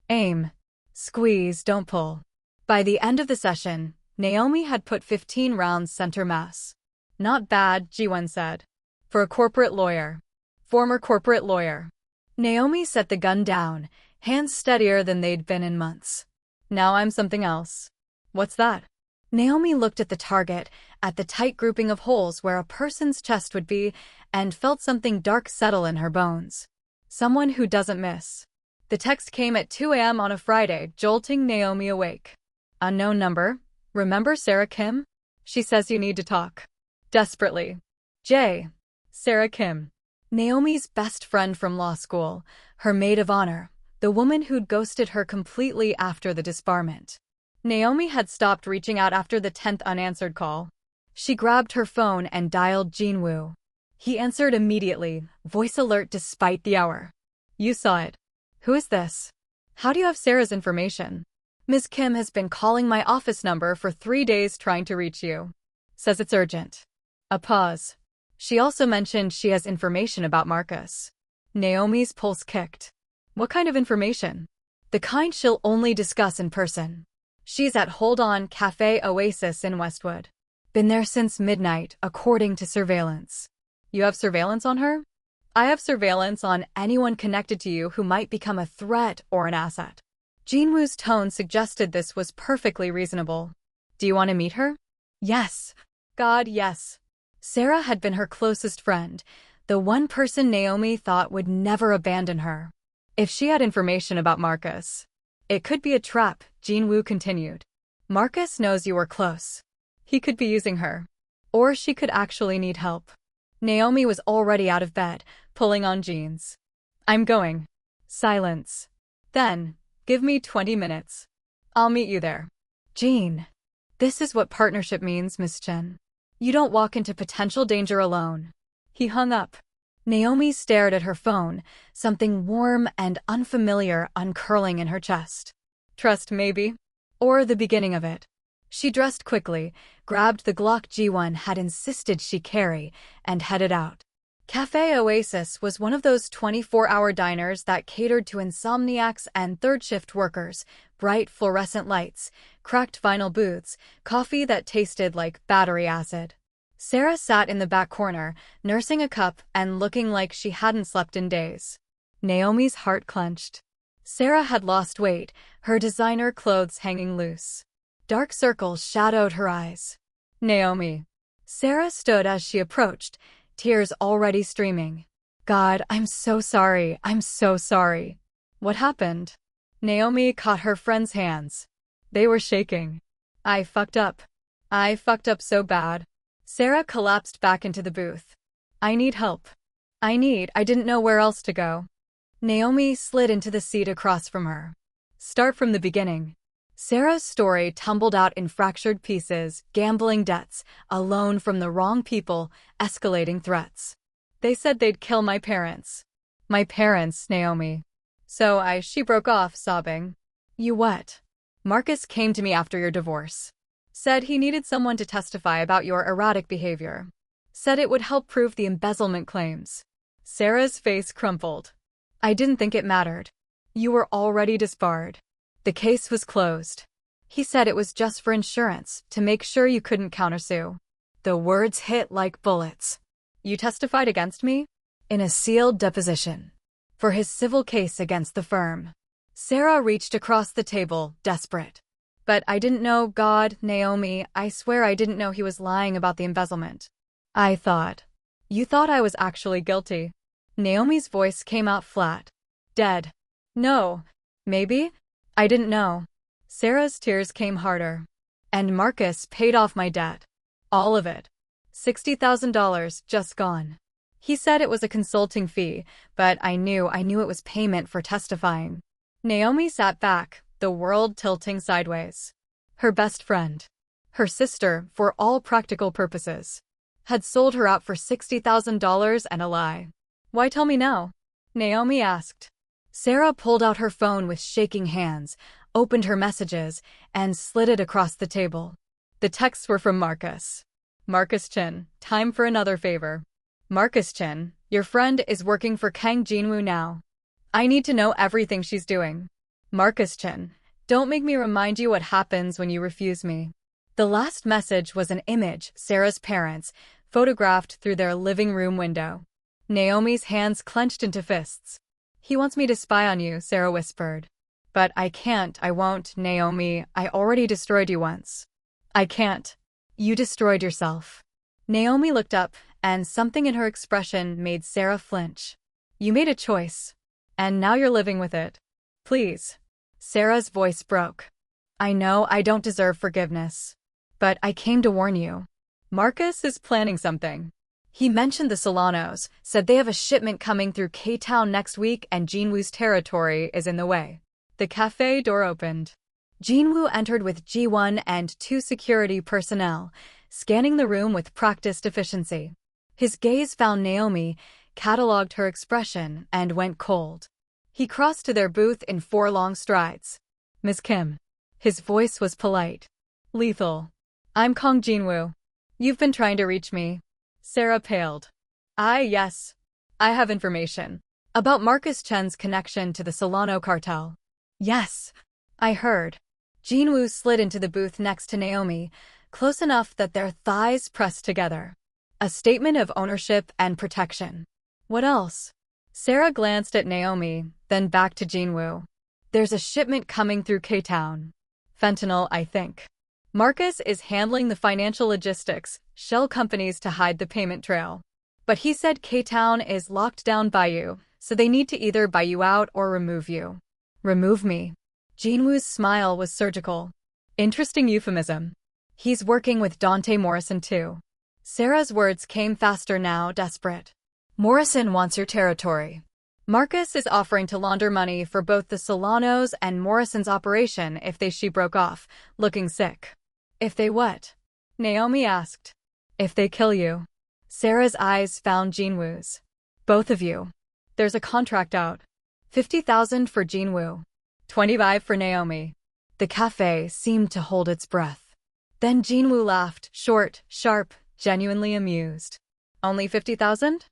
Aim. Squeeze, don't pull. By the end of the session, Naomi had put 15 rounds center mass. Not bad, Ji-won said. For a corporate lawyer. Former corporate lawyer. Naomi set the gun down, hands steadier than they'd been in months. Now I'm something else. What's that? Naomi looked at the target, at the tight grouping of holes where a person's chest would be, and felt something dark settle in her bones. Someone who doesn't miss. The text came at 2 a.m. on a Friday, jolting Naomi awake. Unknown number. Remember Sarah Kim? She says you need to talk. Desperately. J. Sarah Kim. Naomi's best friend from law school, her maid of honor, the woman who'd ghosted her completely after the disbarment. Naomi had stopped reaching out after the 10th unanswered call. She grabbed her phone and dialed Jinwoo. He answered immediately, voice alert despite the hour. You saw it. Who is this? How do you have Sarah's information? Ms. Kim has been calling my office number for 3 days trying to reach you. Says it's urgent. A pause. She also mentioned she has information about Marcus. Naomi's pulse kicked. What kind of information? The kind she'll only discuss in person. She's at Hold On Café Oasis in Westwood. Been there since midnight, according to surveillance. You have surveillance on her? I have surveillance on anyone connected to you who might become a threat or an asset. Jinwoo's tone suggested this was perfectly reasonable. Do you want to meet her? Yes. God, yes. Sarah had been her closest friend, the one person Naomi thought would never abandon her. If she had information about Marcus, it could be a trap, Jinwoo continued. Marcus knows you were close. He could be using her. Or she could actually need help. Naomi was already out of bed, pulling on jeans. I'm going. Silence. Then, give me 20 minutes. I'll meet you there. Jean. This is what partnership means, Miss Chen. You don't walk into potential danger alone. He hung up. Naomi stared at her phone, something warm and unfamiliar uncurling in her chest. Trust, maybe? Or the beginning of it. She dressed quickly, grabbed the Glock G1 had insisted she carry, and headed out. Café Oasis was one of those 24-hour diners that catered to insomniacs and third-shift workers, bright fluorescent lights, cracked vinyl booths, coffee that tasted like battery acid. Sarah sat in the back corner, nursing a cup and looking like she hadn't slept in days. Naomi's heart clenched. Sarah had lost weight, her designer clothes hanging loose. Dark circles shadowed her eyes. Naomi. Sarah stood as she approached, tears already streaming. God, I'm so sorry. I'm so sorry. What happened? Naomi caught her friend's hands. They were shaking. I fucked up. I fucked up so bad. Sarah collapsed back into the booth. I need help. I didn't know where else to go. Naomi slid into the seat across from her. Start from the beginning. Sarah's story tumbled out in fractured pieces, gambling debts, a loan from the wrong people, escalating threats. They said they'd kill my parents. My parents, Naomi. So she broke off, sobbing. You what? Marcus came to me after your divorce. Said he needed someone to testify about your erratic behavior. Said it would help prove the embezzlement claims. Sarah's face crumpled. I didn't think it mattered. You were already disbarred. The case was closed. He said it was just for insurance, to make sure you couldn't countersue. The words hit like bullets. You testified against me? In a sealed deposition. For his civil case against the firm. Sarah reached across the table, desperate. But I didn't know, God, Naomi, I swear I didn't know he was lying about the embezzlement. I thought. You thought I was actually guilty. Naomi's voice came out flat. Dead. No. Maybe? I didn't know. Sarah's tears came harder. And Marcus paid off my debt. All of it. $60,000 just gone. He said it was a consulting fee, but I knew it was payment for testifying. Naomi sat back, the world tilting sideways. Her best friend, her sister, for all practical purposes, had sold her out for $60,000 and a lie. Why tell me now? Naomi asked. Sarah pulled out her phone with shaking hands, opened her messages, and slid it across the table. The texts were from Marcus. Marcus Chen, time for another favor. Marcus Chen, your friend is working for Kang Jinwoo now. I need to know everything she's doing. Marcus Chen, don't make me remind you what happens when you refuse me. The last message was an image Sarah's parents photographed through their living room window. Naomi's hands clenched into fists. He wants me to spy on you, Sarah whispered. But I can't, I won't, Naomi, I already destroyed you once. I can't. You destroyed yourself. Naomi looked up, and something in her expression made Sarah flinch. You made a choice. And now you're living with it. Please. Sarah's voice broke. I know I don't deserve forgiveness. But I came to warn you. Marcus is planning something. He mentioned the Solanos, said they have a shipment coming through K-Town next week and Jinwoo's territory is in the way. The cafe door opened. Jinwoo entered with G1 and 2 security personnel, scanning the room with practiced efficiency. His gaze found Naomi, cataloged her expression, and went cold. He crossed to their booth in 4 long strides. Ms. Kim. His voice was polite. Lethal. I'm Kang Jinwoo. You've been trying to reach me. Sarah paled. Yes. I have information. About Marcus Chen's connection to the Solano cartel. Yes. I heard. Jinwoo slid into the booth next to Naomi, close enough that their thighs pressed together. A statement of ownership and protection. What else? Sarah glanced at Naomi, then back to Jinwoo. There's a shipment coming through K-Town. Fentanyl, I think. Marcus is handling the financial logistics, shell companies to hide the payment trail. But he said K-Town is locked down by you, so they need to either buy you out or remove you. Remove me. Jinwoo's smile was surgical. Interesting euphemism. He's working with Dante Morrison too. Sarah's words came faster now, desperate. Morrison wants your territory. Marcus is offering to launder money for both the Solanos and Morrison's operation if she broke off, looking sick. If they what? Naomi asked. If they kill you. Sarah's eyes found Jinwoo's. Both of you. There's a contract out. $50,000 for Jinwoo. $25,000 for Naomi. The cafe seemed to hold its breath. Then Jinwoo laughed, short, sharp, genuinely amused. Only $50,000?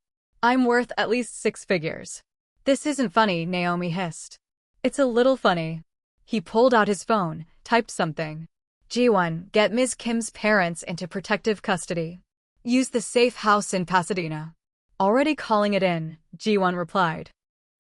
I'm worth at least 6 figures. This isn't funny, Naomi hissed. It's a little funny. He pulled out his phone, typed something. G1, get Ms. Kim's parents into protective custody. Use the safe house in Pasadena. Already calling it in, G1 replied.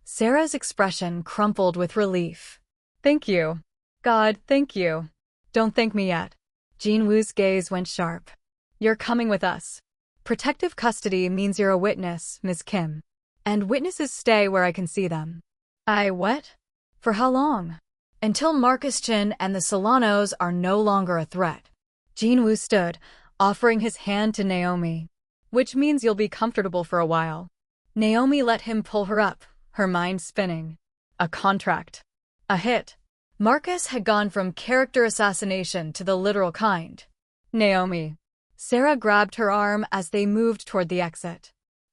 Sarah's expression crumpled with relief. Thank you. God, thank you. Don't thank me yet. Jinwoo's gaze went sharp. You're coming with us. Protective custody means you're a witness, Ms. Kim. And witnesses stay where I can see them. What? For how long? Until Marcus Chen and the Solanos are no longer a threat. Jinwoo stood, offering his hand to Naomi. Which means you'll be comfortable for a while. Naomi let him pull her up, her mind spinning. A contract. A hit. Marcus had gone from character assassination to the literal kind. Naomi. Sarah grabbed her arm as they moved toward the exit.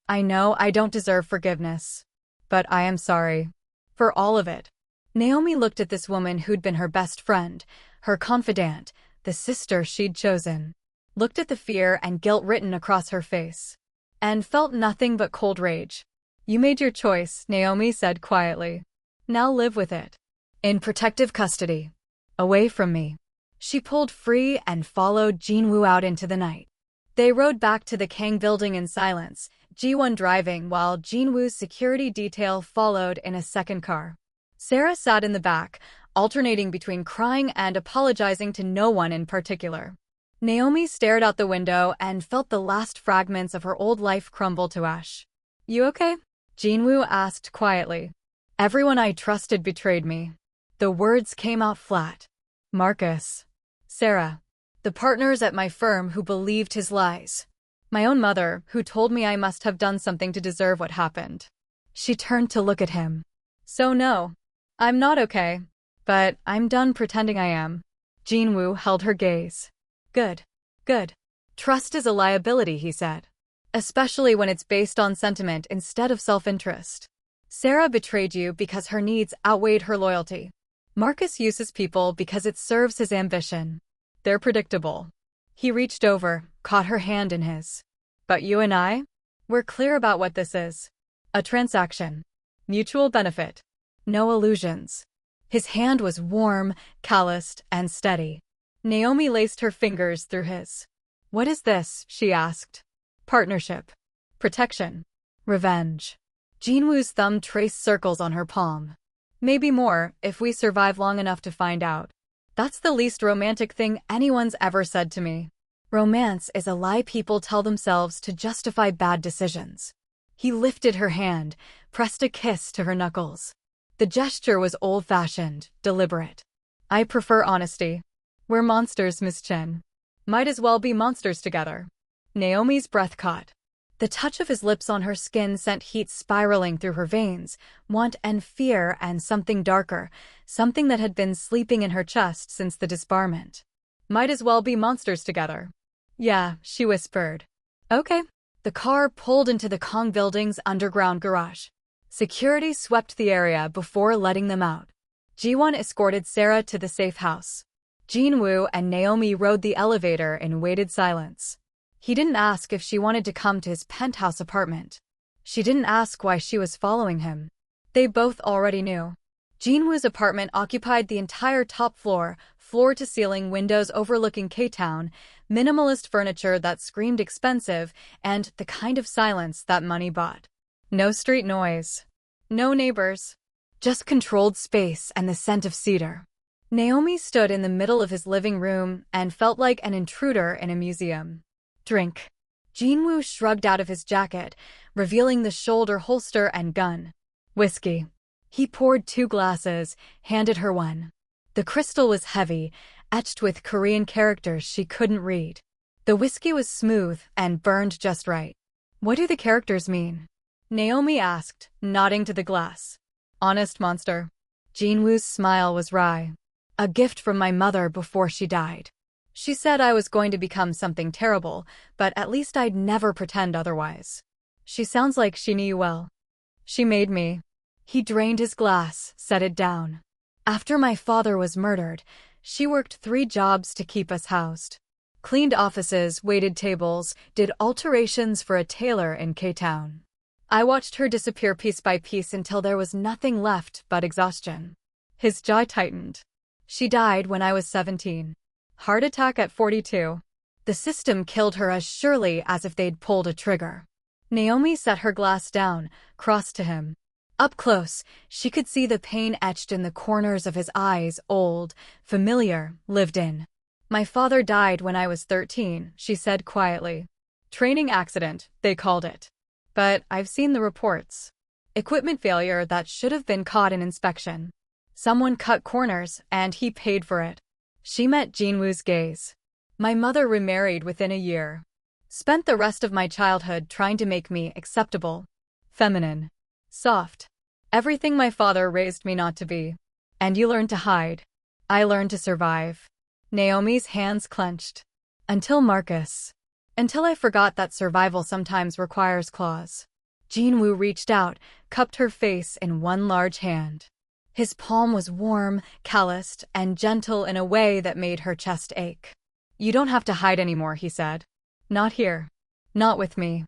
I know I don't deserve forgiveness. But I am sorry. For all of it. Naomi looked at this woman who'd been her best friend, her confidant, the sister she'd chosen. Looked at the fear and guilt written across her face. And felt nothing but cold rage. You made your choice, Naomi said quietly. Now live with it. In protective custody. Away from me. She pulled free and followed Jinwoo out into the night. They rode back to the Kang building in silence, Ji-won driving while Jinwoo's security detail followed in a second car. Sarah sat in the back, alternating between crying and apologizing to no one in particular. Naomi stared out the window and felt the last fragments of her old life crumble to ash. You okay? Jinwoo asked quietly. Everyone I trusted betrayed me. The words came out flat. Marcus. Sarah. The partners at my firm who believed his lies. My own mother, who told me I must have done something to deserve what happened. She turned to look at him. So no. I'm not okay. But I'm done pretending I am. Jinwoo held her gaze. Good. Good. Trust is a liability, he said. Especially when it's based on sentiment instead of self-interest. Sarah betrayed you because her needs outweighed her loyalty. Marcus uses people because it serves his ambition. They're predictable. He reached over, caught her hand in his. But you and I? We're clear about what this is. A transaction. Mutual benefit. No illusions. His hand was warm, calloused, and steady. Naomi laced her fingers through his. What is this? She asked. Partnership. Protection. Revenge. Jinwoo's thumb traced circles on her palm. Maybe more, if we survive long enough to find out. That's the least romantic thing anyone's ever said to me. Romance is a lie people tell themselves to justify bad decisions. He lifted her hand, pressed a kiss to her knuckles. The gesture was old-fashioned, deliberate. I prefer honesty. We're monsters, Miss Chen. Might as well be monsters together. Naomi's breath caught. The touch of his lips on her skin sent heat spiraling through her veins, want and fear and something darker, something that had been sleeping in her chest since the disbarment. Might as well be monsters together. Yeah, she whispered. Okay. The car pulled into the Kong building's underground garage. Security swept the area before letting them out. Ji-won escorted Sarah to the safe house. Jinwoo and Naomi rode the elevator in weighted silence. He didn't ask if she wanted to come to his penthouse apartment. She didn't ask why she was following him. They both already knew. Jinwoo's apartment occupied the entire top floor, floor-to-ceiling windows overlooking K-Town, minimalist furniture that screamed expensive, and the kind of silence that money bought. No street noise. No neighbors. Just controlled space and the scent of cedar. Naomi stood in the middle of his living room and felt like an intruder in a museum. Drink. Jinwoo shrugged out of his jacket, revealing the shoulder holster and gun. Whiskey. He poured 2 glasses, handed her one. The crystal was heavy, etched with Korean characters she couldn't read. The whiskey was smooth and burned just right. What do the characters mean? Naomi asked, nodding to the glass. Honest monster. Jinwoo's smile was wry. A gift from my mother before she died. She said I was going to become something terrible, but at least I'd never pretend otherwise. She sounds like she knew you well. She made me. He drained his glass, set it down. After my father was murdered, she worked 3 jobs to keep us housed. Cleaned offices, waited tables, did alterations for a tailor in K-Town. I watched her disappear piece by piece until there was nothing left but exhaustion. His jaw tightened. She died when I was 17. Heart attack at 42. The system killed her as surely as if they'd pulled a trigger. Naomi set her glass down, crossed to him. Up close, she could see the pain etched in the corners of his eyes, old, familiar, lived in. My father died when I was 13, she said quietly. Training accident, they called it. But I've seen the reports. Equipment failure that should have been caught in inspection. Someone cut corners, and he paid for it. She met Jinwoo's gaze. My mother remarried within a year. Spent the rest of my childhood trying to make me acceptable. Feminine. Soft. Everything my father raised me not to be. And you learn to hide. I learned to survive. Naomi's hands clenched. Until Marcus. Until I forgot that survival sometimes requires claws. Jinwoo reached out, cupped her face in one large hand. His palm was warm, calloused, and gentle in a way that made her chest ache. You don't have to hide anymore, he said. Not here. Not with me.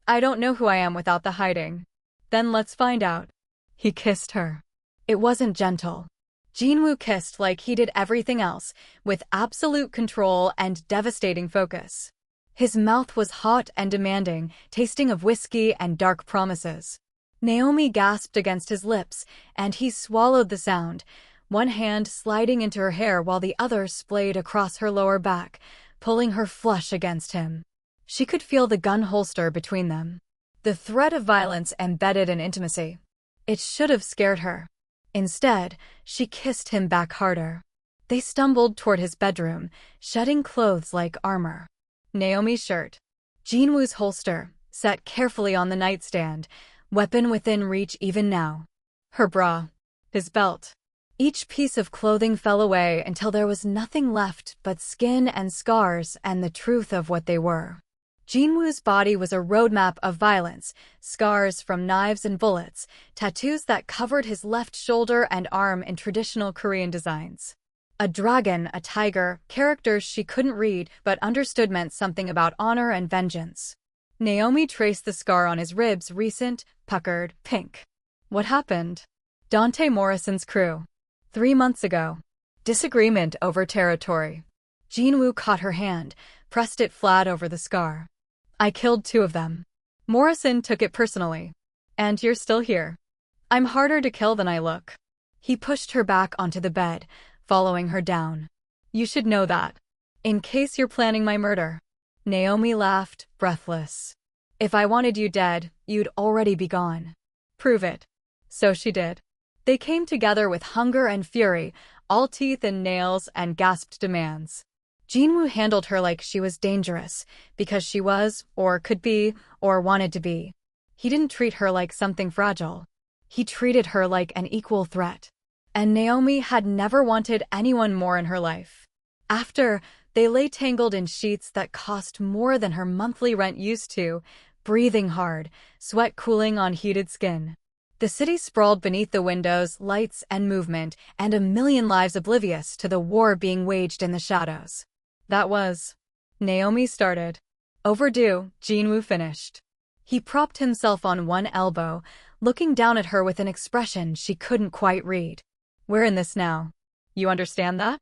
I don't know who I am without the hiding. Then let's find out. He kissed her. It wasn't gentle. Jinwoo kissed like he did everything else, with absolute control and devastating focus. His mouth was hot and demanding, tasting of whiskey and dark promises. Naomi gasped against his lips, and he swallowed the sound, one hand sliding into her hair while the other splayed across her lower back, pulling her flush against him. She could feel the gun holster between them. The threat of violence embedded in intimacy. It should have scared her. Instead, she kissed him back harder. They stumbled toward his bedroom, shedding clothes like armor. Naomi's shirt. Jinwoo's holster, set carefully on the nightstand, weapon within reach even now. Her bra. His belt. Each piece of clothing fell away until there was nothing left but skin and scars and the truth of what they were. Jinwoo's body was a roadmap of violence, scars from knives and bullets, tattoos that covered his left shoulder and arm in traditional Korean designs. A dragon, a tiger, characters she couldn't read but understood meant something about honor and vengeance. Naomi traced the scar on his ribs, recent, puckered, pink. What happened? Dante Morrison's crew. 3 months ago. Disagreement over territory. Jinwoo caught her hand, pressed it flat over the scar. I killed 2 of them. Morrison took it personally. And you're still here. I'm harder to kill than I look. He pushed her back onto the bed, following her down. You should know that. In case you're planning my murder. Naomi laughed, breathless. If I wanted you dead, you'd already be gone. Prove it. So she did. They came together with hunger and fury, all teeth and nails and gasped demands. Jinwoo handled her like she was dangerous, because she was, or could be, or wanted to be. He didn't treat her like something fragile. He treated her like an equal threat. And Naomi had never wanted anyone more in her life. After, they lay tangled in sheets that cost more than her monthly rent used to, breathing hard, sweat cooling on heated skin. The city sprawled beneath the windows, lights and movement, and a million lives oblivious to the war being waged in the shadows. That was. Naomi started. Overdue, Jinwoo finished. He propped himself on one elbow, looking down at her with an expression she couldn't quite read. We're in this now. You understand that?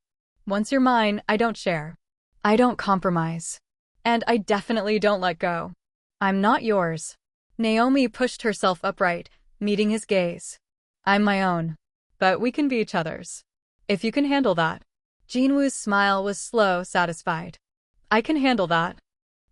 Once you're mine, I don't share. I don't compromise. And I definitely don't let go. I'm not yours. Naomi pushed herself upright, meeting his gaze. I'm my own. But we can be each other's. If you can handle that. Jinwoo's smile was slow, satisfied. I can handle that.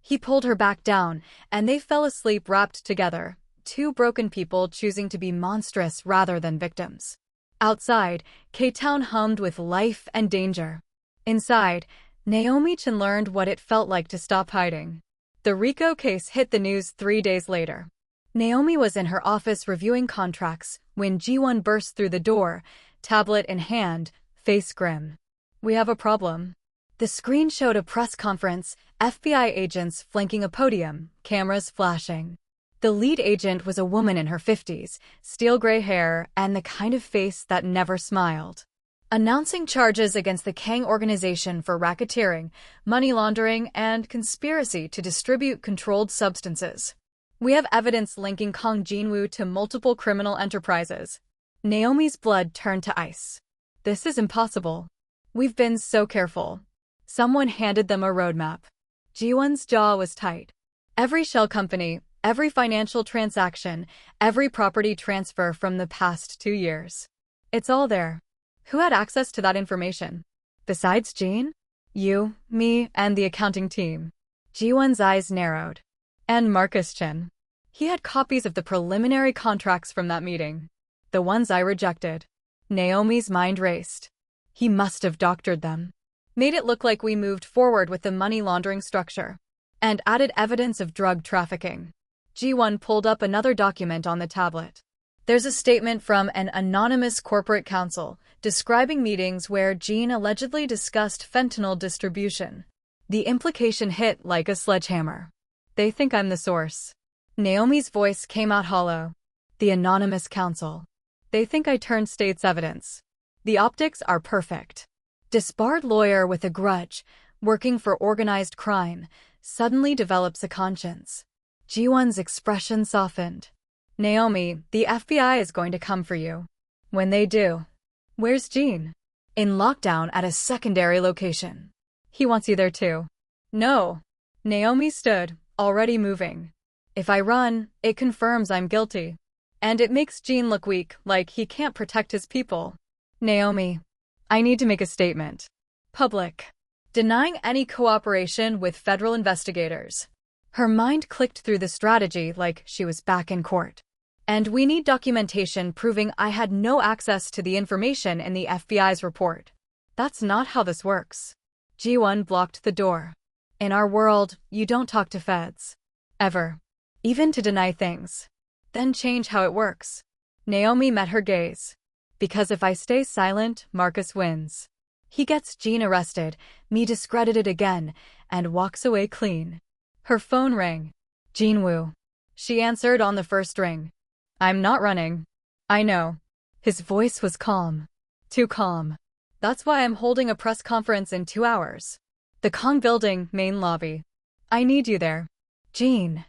He pulled her back down, and they fell asleep wrapped together, 2 broken people choosing to be monstrous rather than victims. Outside, K-Town hummed with life and danger. Inside, Naomi Chen learned what it felt like to stop hiding. The Rico case hit the news 3 days later. Naomi was in her office reviewing contracts when Ji-won burst through the door, tablet in hand, face grim. We have a problem. The screen showed a press conference, FBI agents flanking a podium, cameras flashing. The lead agent was a woman in her 50s, steel gray hair, and the kind of face that never smiled. Announcing charges against the Kang organization for racketeering, money laundering, and conspiracy to distribute controlled substances. We have evidence linking Kang Jinwoo to multiple criminal enterprises. Naomi's blood turned to ice. This is impossible. We've been so careful. Someone handed them a roadmap. Ji-won's jaw was tight. Every shell company, every financial transaction, every property transfer from the past 2 years. It's all there. Who had access to that information? Besides Jean? You, me, and the accounting team. Ji-won's eyes narrowed. And Marcus Chen. He had copies of the preliminary contracts from that meeting. The ones I rejected. Naomi's mind raced. He must have doctored them. Made it look like we moved forward with the money laundering structure. And added evidence of drug trafficking. Ji-won pulled up another document on the tablet. There's a statement from an anonymous corporate counsel describing meetings where Jean allegedly discussed fentanyl distribution. The implication hit like a sledgehammer. They think I'm the source. Naomi's voice came out hollow. The anonymous counsel. They think I turned state's evidence. The optics are perfect. Disbarred lawyer with a grudge, working for organized crime, suddenly develops a conscience. Ji-won's expression softened. Naomi, the FBI is going to come for you. When they do. Where's Jean? In lockdown at a secondary location. He wants you there too. No. Naomi stood, already moving. If I run, it confirms I'm guilty. And it makes Jean look weak, like he can't protect his people. Naomi, I need to make a statement. Public. Denying any cooperation with federal investigators. Her mind clicked through the strategy like she was back in court. And we need documentation proving I had no access to the information in the FBI's report. That's not how this works. Ji-won blocked the door. In our world, you don't talk to feds. Ever. Even to deny things. Then change how it works. Naomi met her gaze. Because if I stay silent, Marcus wins. He gets Jean arrested, me discredited again, and walks away clean. Her phone rang. Jean Woo. She answered on the first ring. I'm not running. I know. His voice was calm. Too calm. That's why I'm holding a press conference in 2 hours. The Kong Building, main lobby. I need you there. Jean.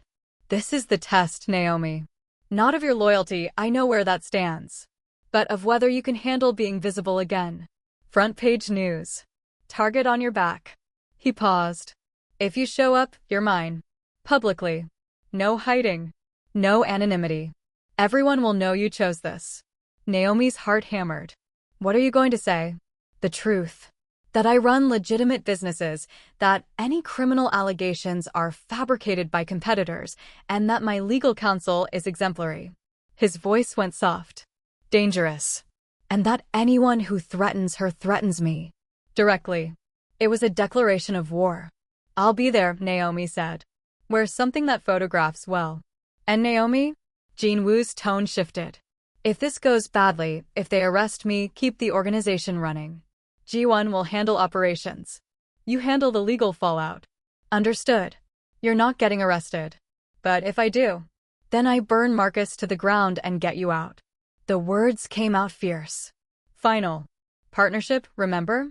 This is the test, Naomi. Not of your loyalty, I know where that stands. But of whether you can handle being visible again. Front page news. Target on your back. He paused. If you show up, you're mine. Publicly. No hiding. No anonymity. Everyone will know you chose this. Naomi's heart hammered. What are you going to say? The truth. That I run legitimate businesses, that any criminal allegations are fabricated by competitors, and that my legal counsel is exemplary. His voice went soft. Dangerous. And that anyone who threatens her threatens me. Directly. It was a declaration of war. I'll be there, Naomi said. Wear something that photographs well. And Naomi? Jean Woo's tone shifted. If this goes badly, if they arrest me, keep the organization running. Ji-won will handle operations. You handle the legal fallout. Understood. You're not getting arrested. But if I do, then I burn Marcus to the ground and get you out. The words came out fierce. Final. Partnership, remember?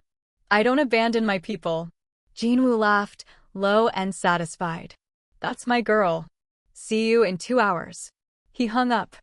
I don't abandon my people. Jean Woo laughed, low and satisfied. That's my girl. See you in 2 hours. He hung up.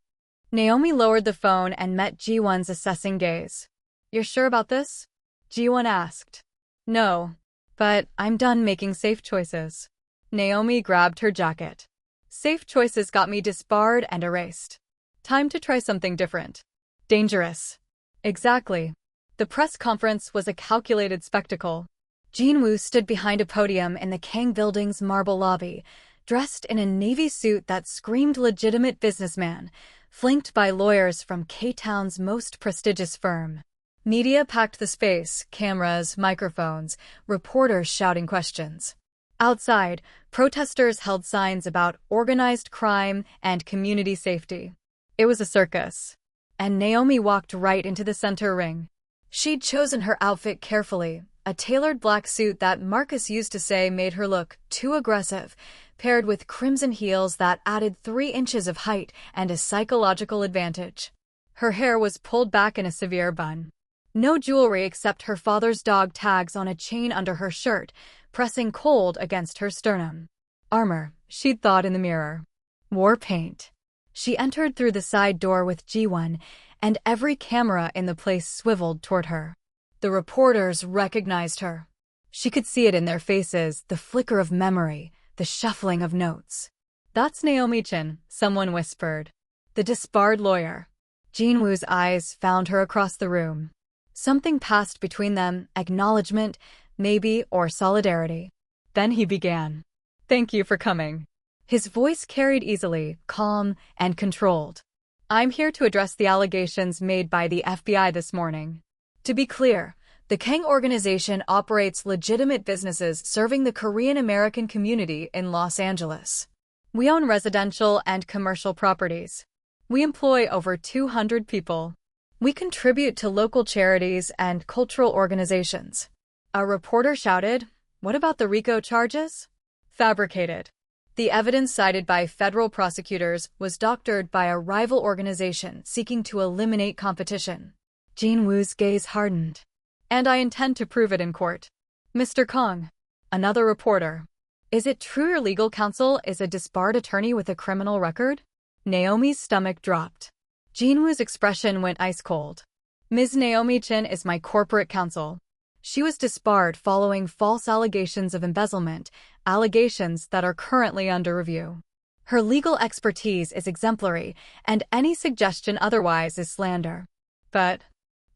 Naomi lowered the phone and met Ji-won's assessing gaze. You're sure about this? Ji-won asked. No. But I'm done making safe choices. Naomi grabbed her jacket. Safe choices got me disbarred and erased. Time to try something different. Dangerous. Exactly. The press conference was a calculated spectacle. Jean Woo stood behind a podium in the Kang Building's marble lobby, dressed in a navy suit that screamed legitimate businessman, flanked by lawyers from K-Town's most prestigious firm. Media packed the space, cameras, microphones, reporters shouting questions. Outside, protesters held signs about organized crime and community safety. It was a circus. And Naomi walked right into the center ring. She'd chosen her outfit carefully, a tailored black suit that Marcus used to say made her look too aggressive, paired with crimson heels that added 3 inches of height and a psychological advantage. Her hair was pulled back in a severe bun. No jewelry except her father's dog tags on a chain under her shirt, pressing cold against her sternum. Armor, she'd thought in the mirror. War paint. She entered through the side door with Ji-won, and every camera in the place swiveled toward her. The reporters recognized her. She could see it in their faces, the flicker of memory, the shuffling of notes. That's Naomi Chen, someone whispered. The disbarred lawyer. Jean Woo's eyes found her across the room. Something passed between them, acknowledgement, maybe, or solidarity. Then he began. Thank you for coming. His voice carried easily, calm, and controlled. I'm here to address the allegations made by the FBI this morning. To be clear, the Kang organization operates legitimate businesses serving the Korean American community in Los Angeles. We own residential and commercial properties. We employ over 200 people. We contribute to local charities and cultural organizations. A reporter shouted, "What about the RICO charges?" Fabricated. The evidence cited by federal prosecutors was doctored by a rival organization seeking to eliminate competition. Jin-woo's gaze hardened. And I intend to prove it in court. Mr. Kong. Another reporter. Is it true your legal counsel is a disbarred attorney with a criminal record? Naomi's stomach dropped. Jin-woo's expression went ice cold. Ms. Naomi Chen is my corporate counsel. She was disbarred following false allegations of embezzlement, allegations that are currently under review. Her legal expertise is exemplary, and any suggestion otherwise is slander. But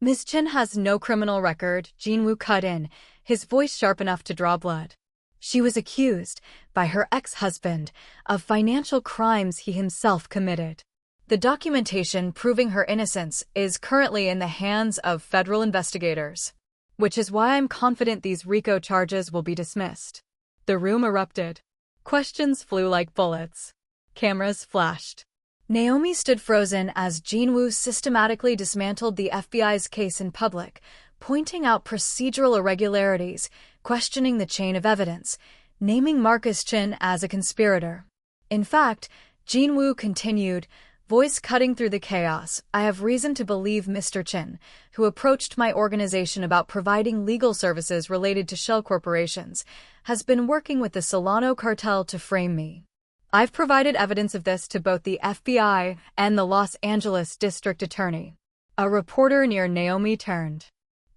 Ms. Chen has no criminal record, Jin-woo cut in, his voice sharp enough to draw blood. She was accused, by her ex-husband, of financial crimes he himself committed. The documentation proving her innocence is currently in the hands of federal investigators, which is why I'm confident these RICO charges will be dismissed. The room erupted. Questions flew like bullets. Cameras flashed. Naomi stood frozen as Jin-woo systematically dismantled the FBI's case in public, pointing out procedural irregularities, questioning the chain of evidence, naming Marcus Chen as a conspirator. In fact, Jin-woo continued, voice cutting through the chaos, I have reason to believe Mr. Chen, who approached my organization about providing legal services related to shell corporations, has been working with the Solano cartel to frame me. I've provided evidence of this to both the FBI and the Los Angeles District Attorney. A reporter near Naomi turned.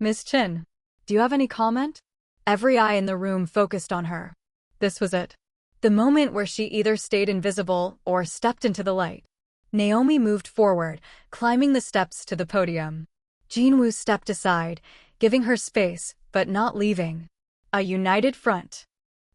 Ms. Chen, do you have any comment? Every eye in the room focused on her. This was it. The moment where she either stayed invisible or stepped into the light. Naomi moved forward, climbing the steps to the podium. Jin-woo stepped aside, giving her space, but not leaving. A united front.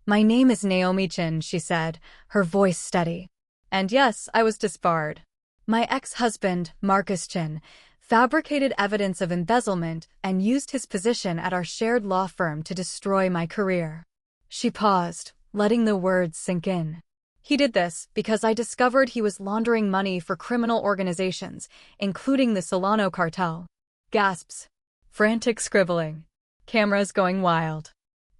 My name is Naomi Chen, she said, her voice steady. And yes, I was disbarred. My ex-husband, Marcus Chen, fabricated evidence of embezzlement and used his position at our shared law firm to destroy my career. She paused, letting the words sink in. He did this because I discovered he was laundering money for criminal organizations, including the Solano cartel. Gasps. Frantic scribbling. Cameras going wild.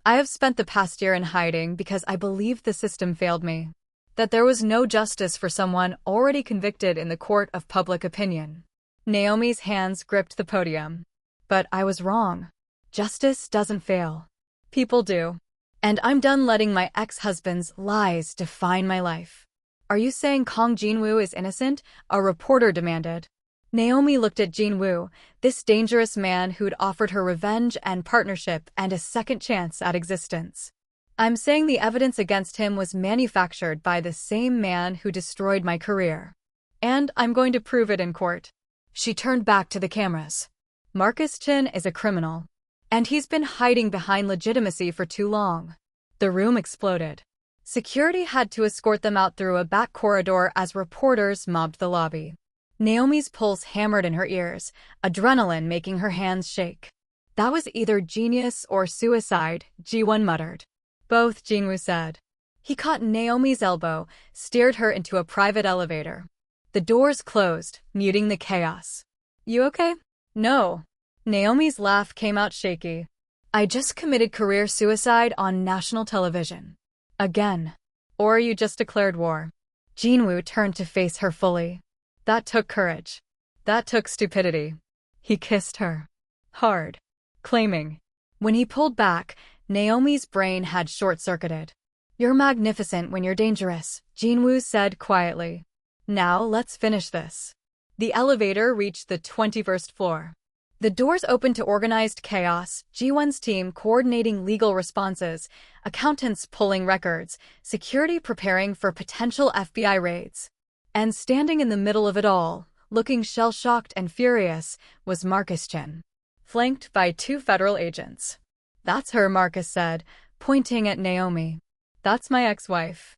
I have spent the past year in hiding because I believed the system failed me. That there was no justice for someone already convicted in the court of public opinion. Naomi's hands gripped the podium. But I was wrong. Justice doesn't fail. People do. And I'm done letting my ex-husband's lies define my life. Are you saying Kong Jin-woo is innocent? A reporter demanded. Naomi looked at Jin-woo, this dangerous man who'd offered her revenge and partnership and a second chance at existence. I'm saying the evidence against him was manufactured by the same man who destroyed my career. And I'm going to prove it in court. She turned back to the cameras. Marcus Chen is a criminal. And he's been hiding behind legitimacy for too long. The room exploded. Security had to escort them out through a back corridor as reporters mobbed the lobby. Naomi's pulse hammered in her ears, adrenaline making her hands shake. That was either genius or suicide, Ji-won muttered. Both, Jin-woo said. He caught Naomi's elbow, steered her into a private elevator. The doors closed, muting the chaos. You okay? No. Naomi's laugh came out shaky. I just committed career suicide on national television. Again. Or you just declared war. Jin-woo turned to face her fully. That took courage. That took stupidity. He kissed her. Hard. Claiming. When he pulled back, Naomi's brain had short-circuited. You're magnificent when you're dangerous, Jin-woo said quietly. Now let's finish this. The elevator reached the 21st floor. The doors opened to organized chaos, Ji-won's team coordinating legal responses, accountants pulling records, security preparing for potential FBI raids. And standing in the middle of it all, looking shell-shocked and furious, was Marcus Chen, flanked by 2 federal agents. That's her, Marcus said, pointing at Naomi. That's my ex-wife.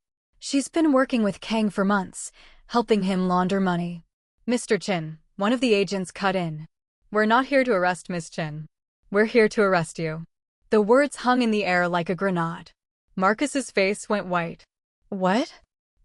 She's been working with Kang for months, helping him launder money. Mr. Chen, one of the agents cut in. We're not here to arrest Miss Chen. We're here to arrest you. The words hung in the air like a grenade. Marcus's face went white. What?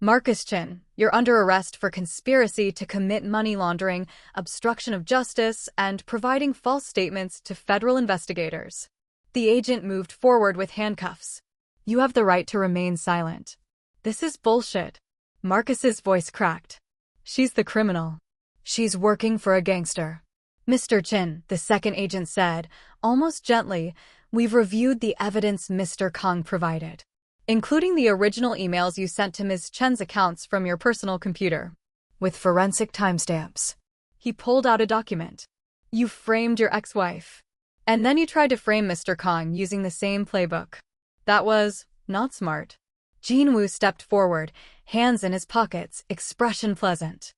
Marcus Chen, you're under arrest for conspiracy to commit money laundering, obstruction of justice, and providing false statements to federal investigators. The agent moved forward with handcuffs. You have the right to remain silent. This is bullshit. Marcus's voice cracked. She's the criminal. She's working for a gangster. Mr. Chen, the second agent said, almost gently, we've reviewed the evidence Mr. Kong provided, including the original emails you sent to Ms. Chen's accounts from your personal computer, with forensic timestamps. He pulled out a document. You framed your ex-wife. And then you tried to frame Mr. Kong using the same playbook. That was not smart. Jinwoo stepped forward, hands in his pockets, expression pleasant.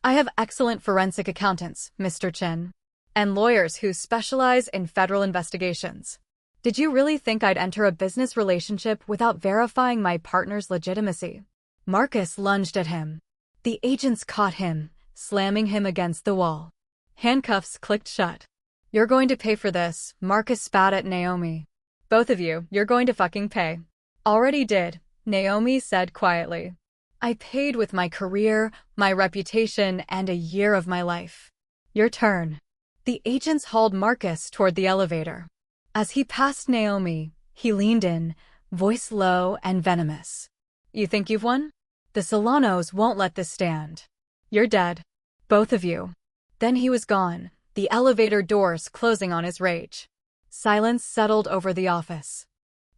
I have excellent forensic accountants, Mr. Chen, and lawyers who specialize in federal investigations. Did you really think I'd enter a business relationship without verifying my partner's legitimacy? Marcus lunged at him. The agents caught him, slamming him against the wall. Handcuffs clicked shut. You're going to pay for this, Marcus spat at Naomi. Both of you, you're going to fucking pay. Already did, Naomi said quietly. I paid with my career, my reputation, and a year of my life. Your turn. The agents hauled Marcus toward the elevator. As he passed Naomi, he leaned in, voice low and venomous. You think you've won? The Solanos won't let this stand. You're dead. Both of you. Then he was gone, the elevator doors closing on his rage. Silence settled over the office.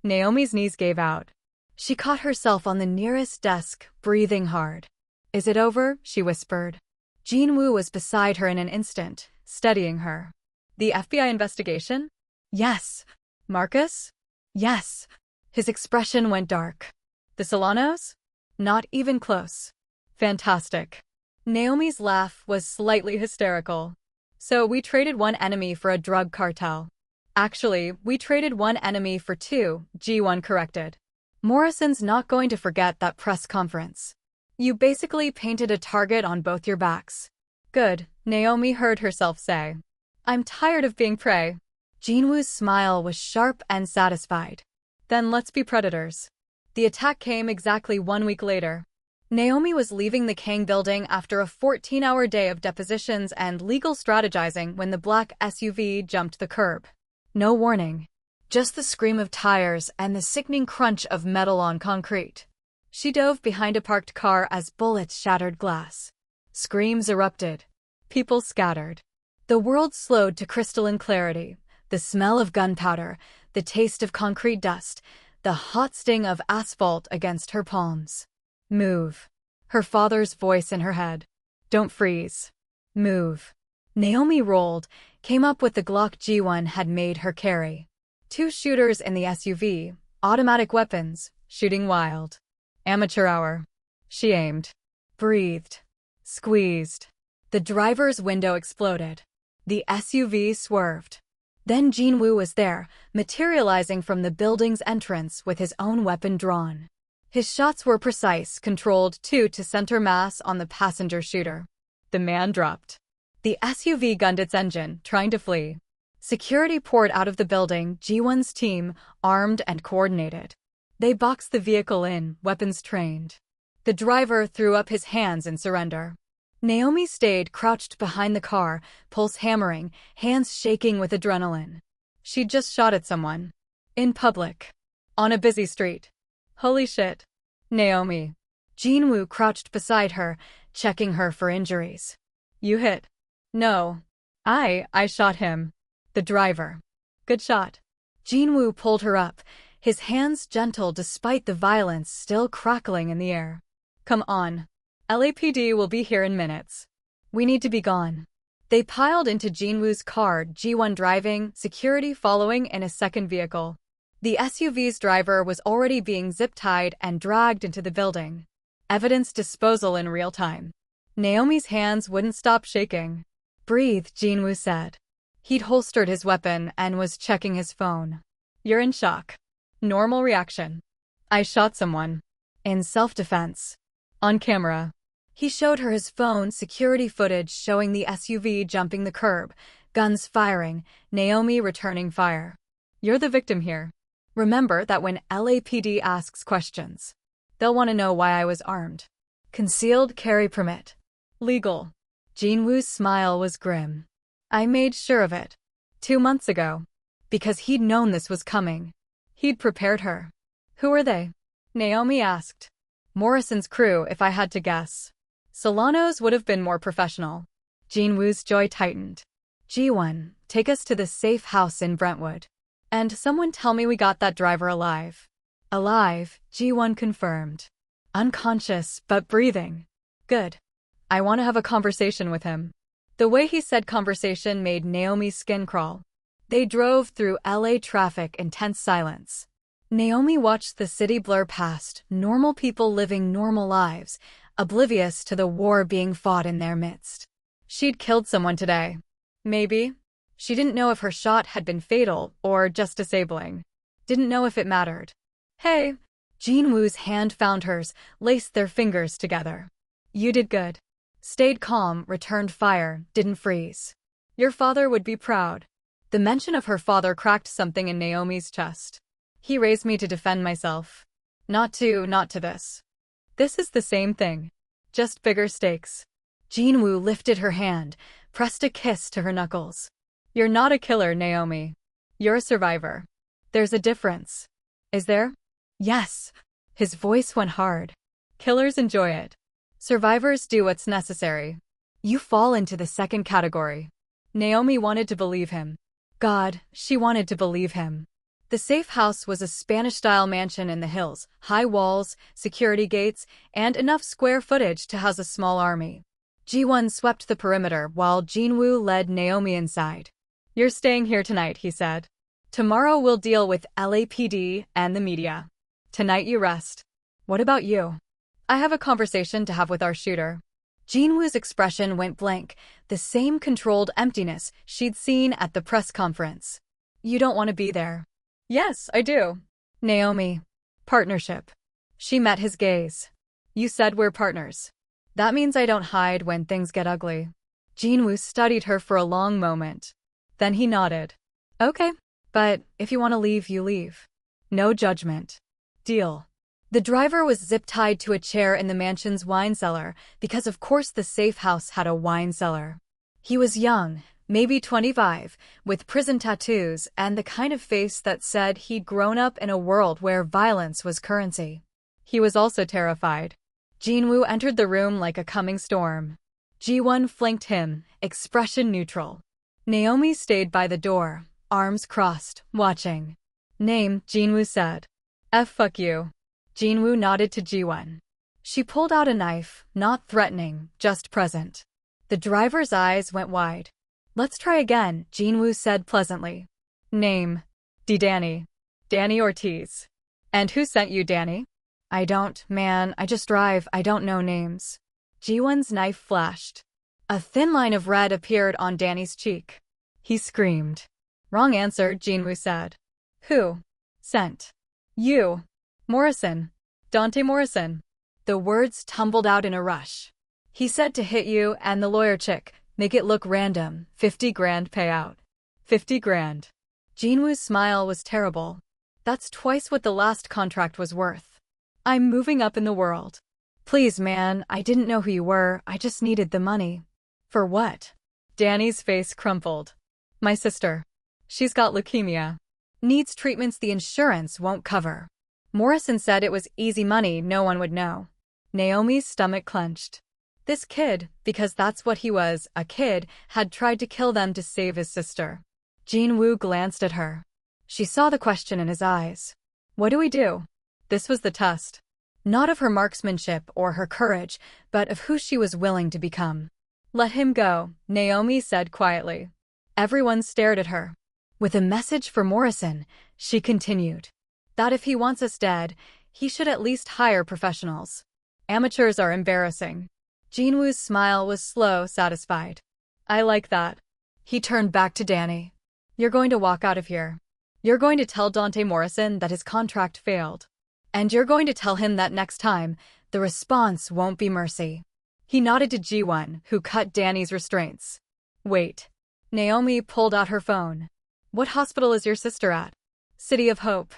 Naomi's knees gave out. She caught herself on the nearest desk, breathing hard. Is it over? She whispered. Jinwoo was beside her in an instant, steadying her. The FBI investigation? Yes. Marcus? Yes. His expression went dark. The Solanos? Not even close. Fantastic. Naomi's laugh was slightly hysterical. So we traded one enemy for a drug cartel. Actually, we traded one enemy for two, G1 corrected. Morrison's not going to forget that press conference. You basically painted a target on both your backs. Good, Naomi heard herself say. I'm tired of being prey. Jinwoo's smile was sharp and satisfied. Then let's be predators. The attack came exactly 1 week later. Naomi was leaving the Kang building after a 14-hour day of depositions and legal strategizing when the black SUV jumped the curb. No warning. Just the scream of tires and the sickening crunch of metal on concrete. She dove behind a parked car as bullets shattered glass. Screams erupted. People scattered. The world slowed to crystalline clarity. The smell of gunpowder, the taste of concrete dust, the hot sting of asphalt against her palms. Move. Her father's voice in her head. Don't freeze. Move. Naomi rolled, came up with the Glock G1 had made her carry. 2 shooters in the SUV, automatic weapons, shooting wild. Amateur hour. She aimed. Breathed. Squeezed. The driver's window exploded. The SUV swerved. Then Jinwoo was there, materializing from the building's entrance with his own weapon drawn. His shots were precise, controlled to center mass on the passenger shooter. The man dropped. The SUV gunned its engine, trying to flee. Security poured out of the building, G1's team, armed and coordinated. They boxed the vehicle in, weapons trained. The driver threw up his hands in surrender. Naomi stayed crouched behind the car, pulse hammering, hands shaking with adrenaline. She'd just shot at someone. In public. On a busy street. Holy shit. Naomi. Jinwoo crouched beside her, checking her for injuries. You hit. No. I shot him. The driver. Good shot. Jinwoo pulled her up, his hands gentle despite the violence still crackling in the air. Come on. LAPD will be here in minutes. We need to be gone. They piled into Jinwoo's car, G1 driving, security following in a second vehicle. The SUV's driver was already being zip-tied and dragged into the building. Evidence disposal in real time. Naomi's hands wouldn't stop shaking. Breathe, Jinwoo said. He'd holstered his weapon and was checking his phone. You're in shock. Normal reaction. I shot someone. In self-defense. On camera. He showed her his phone security footage showing the SUV jumping the curb, guns firing, Naomi returning fire. You're the victim here. Remember that when LAPD asks questions, they'll want to know why I was armed. Concealed carry permit. Legal. Jinwoo's smile was grim. I made sure of it. 2 months ago. Because he'd known this was coming. He'd prepared her. Who are they? Naomi asked. Morrison's crew, if I had to guess. Solano's would have been more professional. Jinwoo's jaw tightened. Ji-won, take us to the safe house in Brentwood. And someone tell me we got that driver alive. Alive, Ji-won confirmed. Unconscious, but breathing. Good. I want to have a conversation with him. The way he said conversation made Naomi's skin crawl. They drove through LA traffic in tense silence. Naomi watched the city blur past, normal people living normal lives, oblivious to the war being fought in their midst. She'd killed someone today. Maybe. She didn't know if her shot had been fatal or just disabling. Didn't know if it mattered. Hey. Jinwoo's hand found hers, laced their fingers together. You did good. Stayed calm, returned fire, didn't freeze. Your father would be proud. The mention of her father cracked something in Naomi's chest. He raised me to defend myself. Not to this. This is the same thing. Just bigger stakes. Jinwoo lifted her hand, pressed a kiss to her knuckles. You're not a killer, Naomi. You're a survivor. There's a difference. Is there? Yes. His voice went hard. Killers enjoy it. Survivors do what's necessary. You fall into the second category. Naomi wanted to believe him. God, she wanted to believe him. The safe house was a Spanish-style mansion in the hills, high walls, security gates, and enough square footage to house a small army. Ji-won swept the perimeter while Jinwoo led Naomi inside. You're staying here tonight, he said. Tomorrow we'll deal with LAPD and the media. Tonight you rest. What about you? I have a conversation to have with our shooter. Jinwoo's expression went blank, the same controlled emptiness she'd seen at the press conference. You don't want to be there. Yes, I do. Naomi. Partnership. She met his gaze. You said we're partners. That means I don't hide when things get ugly. Jinwoo studied her for a long moment. Then he nodded. Okay, but if you want to leave, you leave. No judgment. Deal. The driver was zip-tied to a chair in the mansion's wine cellar because of course the safe house had a wine cellar. He was young, maybe 25, with prison tattoos and the kind of face that said he'd grown up in a world where violence was currency. He was also terrified. Jinwoo entered the room like a coming storm. Ji-won flanked him, expression neutral. Naomi stayed by the door, arms crossed, watching. Name, Jinwoo said. Fuck you. Jinwoo nodded to Ji-won. She pulled out a knife, not threatening, just present. The driver's eyes went wide. Let's try again, Jinwoo said pleasantly. Name. Danny. Danny Ortiz. And who sent you, Danny? I don't, man, I just drive, I don't know names. Ji-won's knife flashed. A thin line of red appeared on Danny's cheek. He screamed. Wrong answer, Jinwoo said. Who? Sent. You. Morrison. Dante Morrison. The words tumbled out in a rush. He said to hit you and the lawyer chick, make it look random, 50 grand payout. 50 grand. Jinwoo's smile was terrible. That's twice what the last contract was worth. I'm moving up in the world. Please, man, I didn't know who you were, I just needed the money. For what? Danny's face crumpled. My sister. She's got leukemia. Needs treatments the insurance won't cover. Morrison said it was easy money, no one would know. Naomi's stomach clenched. This kid, because that's what he was, a kid, had tried to kill them to save his sister. Jinwoo glanced at her. She saw the question in his eyes. What do we do? This was the test. Not of her marksmanship or her courage, but of who she was willing to become. Let him go, Naomi said quietly. Everyone stared at her. With a message for Morrison, she continued. That if he wants us dead, he should at least hire professionals. Amateurs are embarrassing. Jinwoo's smile was slow, satisfied. I like that. He turned back to Danny. You're going to walk out of here. You're going to tell Dante Morrison that his contract failed. And you're going to tell him that next time, the response won't be mercy. He nodded to Ji-won, who cut Danny's restraints. Wait. Naomi pulled out her phone. What hospital is your sister at? City of Hope.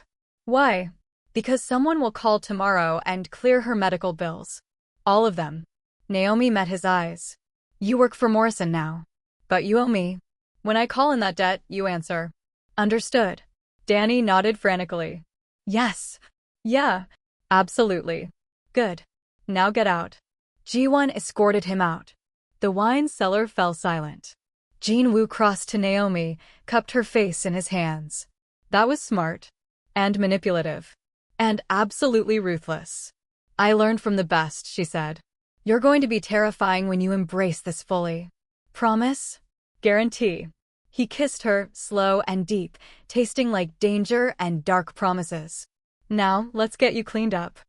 Why? Because someone will call tomorrow and clear her medical bills. All of them. Naomi met his eyes. You work for Morrison now. But you owe me. When I call in that debt, you answer. Understood. Danny nodded frantically. Yes. Yeah. Absolutely. Good. Now get out. Ji-won escorted him out. The wine cellar fell silent. Jin-woo crossed to Naomi, cupped her face in his hands. That was smart. And manipulative. And absolutely ruthless. I learned from the best, she said. You're going to be terrifying when you embrace this fully. Promise? Guarantee. He kissed her, slow and deep, tasting like danger and dark promises. Now, let's get you cleaned up.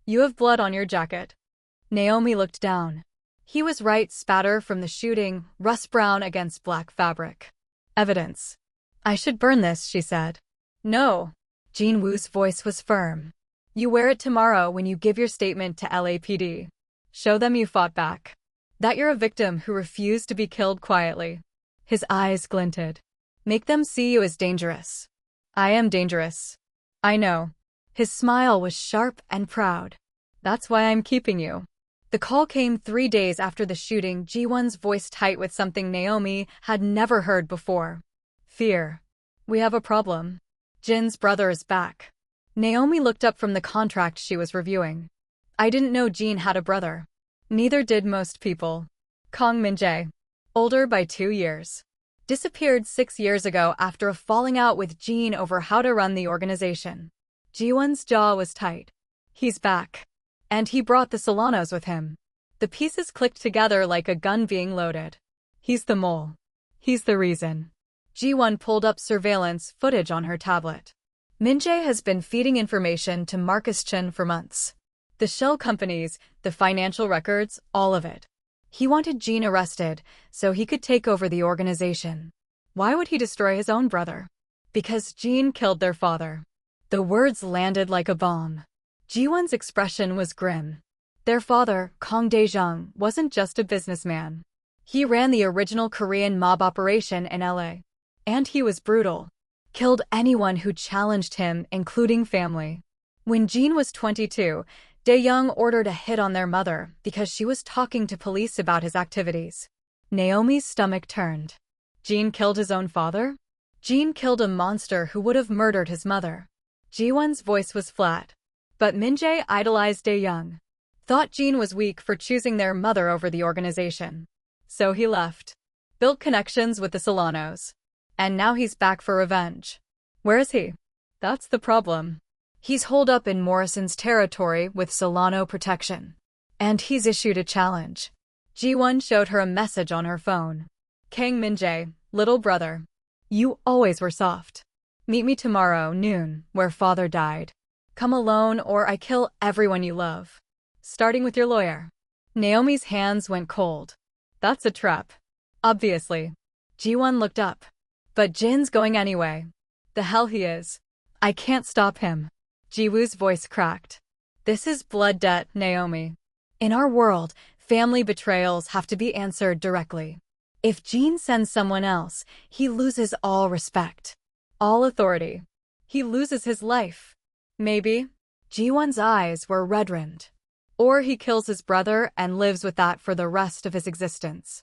You have blood on your jacket. Naomi looked down. He was right, spatter from the shooting, rust brown against black fabric. Evidence. I should burn this, she said. No. Jin-woo's voice was firm. You wear it tomorrow when you give your statement to LAPD. Show them you fought back. That you're a victim who refused to be killed quietly. His eyes glinted. Make them see you as dangerous. I am dangerous. I know. His smile was sharp and proud. That's why I'm keeping you. The call came 3 days after the shooting, Ji-won's voice tight with something Naomi had never heard before. Fear. We have a problem. Jin's brother is back. Naomi looked up from the contract she was reviewing. I didn't know Jin had a brother. Neither did most people. Kang Min-jae. Older by 2 years. Disappeared 6 years ago after a falling out with Jin over how to run the organization. Ji-won's jaw was tight. He's back. And he brought the Solanos with him. The pieces clicked together like a gun being loaded. He's the mole. He's the reason. Ji-won pulled up surveillance footage on her tablet. Min-jae has been feeding information to Marcus Chen for months. The shell companies, the financial records, all of it. He wanted Jin arrested so he could take over the organization. Why would he destroy his own brother? Because Jin killed their father. The words landed like a bomb. Ji-won's expression was grim. Their father, Kang Dae-jung, wasn't just a businessman. He ran the original Korean mob operation in LA. And he was brutal. Killed anyone who challenged him, including family. When Jin was 22, Dae-jung ordered a hit on their mother because she was talking to police about his activities. Naomi's stomach turned. Jin killed his own father? Jin killed a monster who would have murdered his mother. Ji-won's voice was flat. But Min-jae idolized Dae-jung. Thought Jin was weak for choosing their mother over the organization. So he left. Built connections with the Solanos. And now he's back for revenge. Where is he? That's the problem. He's holed up in Morrison's territory with Solano protection. And he's issued a challenge. Ji-won showed her a message on her phone. Kang Min-jae, little brother. You always were soft. Meet me tomorrow, noon, where father died. Come alone or I kill everyone you love. Starting with your lawyer. Naomi's hands went cold. That's a trap. Obviously. Ji-won looked up. But Jin's going anyway. The hell he is. I can't stop him. Ji-woo's voice cracked. This is blood debt, Naomi. In our world, family betrayals have to be answered directly. If Jin sends someone else, he loses all respect. All authority. He loses his life. Maybe. Ji-won's eyes were red-rimmed. Or he kills his brother and lives with that for the rest of his existence.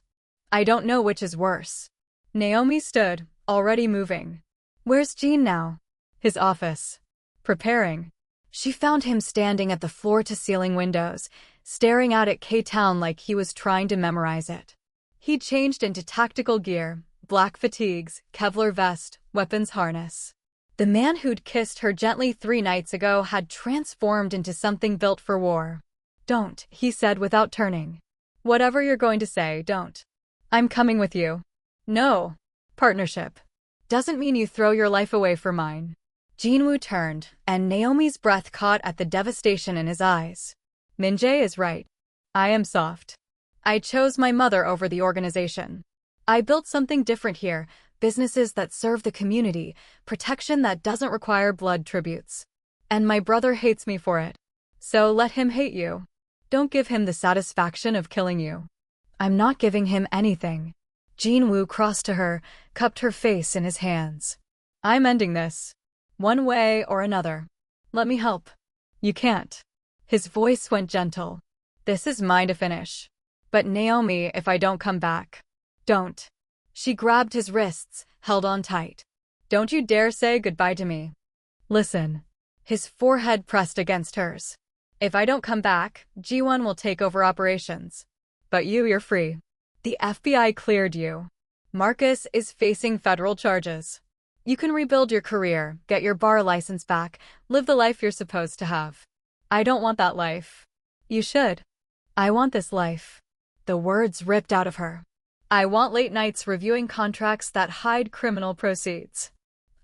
I don't know which is worse. Naomi stood, already moving. Where's Jin now? His office. Preparing. She found him standing at the floor-to-ceiling windows, staring out at K-Town like he was trying to memorize it. He'd changed into tactical gear, black fatigues, Kevlar vest, weapons harness. The man who'd kissed her gently 3 nights ago had transformed into something built for war. Don't, he said without turning. Whatever you're going to say, don't. I'm coming with you. No. Partnership. Doesn't mean you throw your life away for mine. Jin-woo turned, and Naomi's breath caught at the devastation in his eyes. Min-jae is right. I am soft. I chose my mother over the organization. I built something different here. Businesses that serve the community, protection that doesn't require blood tributes. And my brother hates me for it. So let him hate you. Don't give him the satisfaction of killing you. I'm not giving him anything. Jin-woo crossed to her, cupped her face in his hands. I'm ending this. One way or another. Let me help. You can't. His voice went gentle. This is mine to finish. But Naomi, if I don't come back. Don't. She grabbed his wrists, held on tight. Don't you dare say goodbye to me. Listen. His forehead pressed against hers. If I don't come back, Ji-won will take over operations. But you're free. The FBI cleared you. Marcus is facing federal charges. You can rebuild your career, get your bar license back, live the life you're supposed to have. I don't want that life. You should. I want this life. The words ripped out of her. I want late nights reviewing contracts that hide criminal proceeds.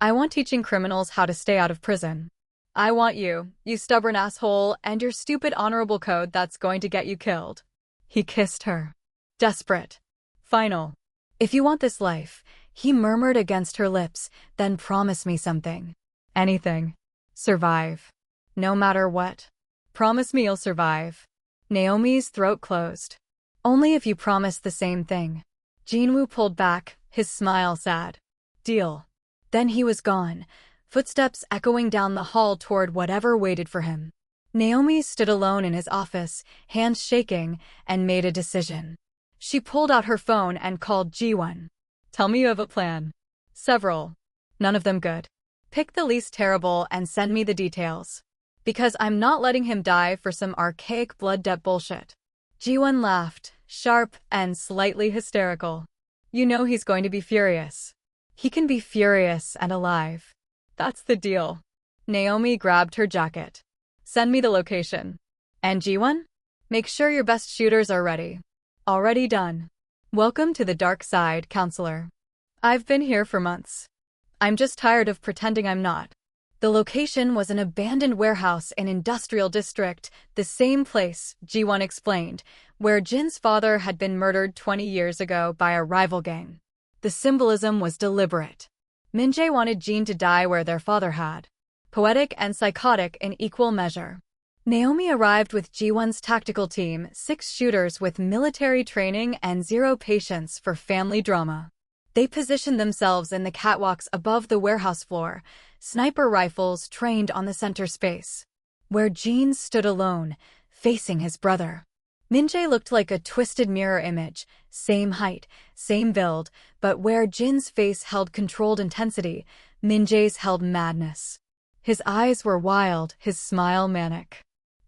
I want teaching criminals how to stay out of prison. I want you stubborn asshole, and your stupid honorable code that's going to get you killed. He kissed her. Desperate. Final. If you want this life, he murmured against her lips, then promise me something. Anything. Survive. No matter what. Promise me you'll survive. Naomi's throat closed. Only if you promise the same thing. Jin-woo pulled back, his smile sad. Deal. Then he was gone, footsteps echoing down the hall toward whatever waited for him. Naomi stood alone in his office, hands shaking, and made a decision. She pulled out her phone and called Ji-won. Tell me you have a plan. Several. None of them good. Pick the least terrible and send me the details. Because I'm not letting him die for some archaic blood debt bullshit. Ji-won laughed, sharp and slightly hysterical. You know he's going to be furious. He can be furious and alive. That's the deal. Naomi grabbed her jacket. Send me the location. And Ji-won? Make sure your best shooters are ready. Already done. Welcome to the dark side, counselor. I've been here for months. I'm just tired of pretending I'm not. The location was an abandoned warehouse in Industrial District, the same place, Ji-won explained, where Jin's father had been murdered 20 years ago by a rival gang. The symbolism was deliberate. Min-jae wanted Jin to die where their father had. Poetic and psychotic in equal measure. Naomi arrived with Ji-won's tactical team, 6 shooters with military training and 0 patience for family drama. They positioned themselves in the catwalks above the warehouse floor, sniper rifles trained on the center space. Where Jin stood alone, facing his brother. Min-jae looked like a twisted mirror image, same height, same build, but where Jin's face held controlled intensity, Min-jae's held madness. His eyes were wild, his smile manic.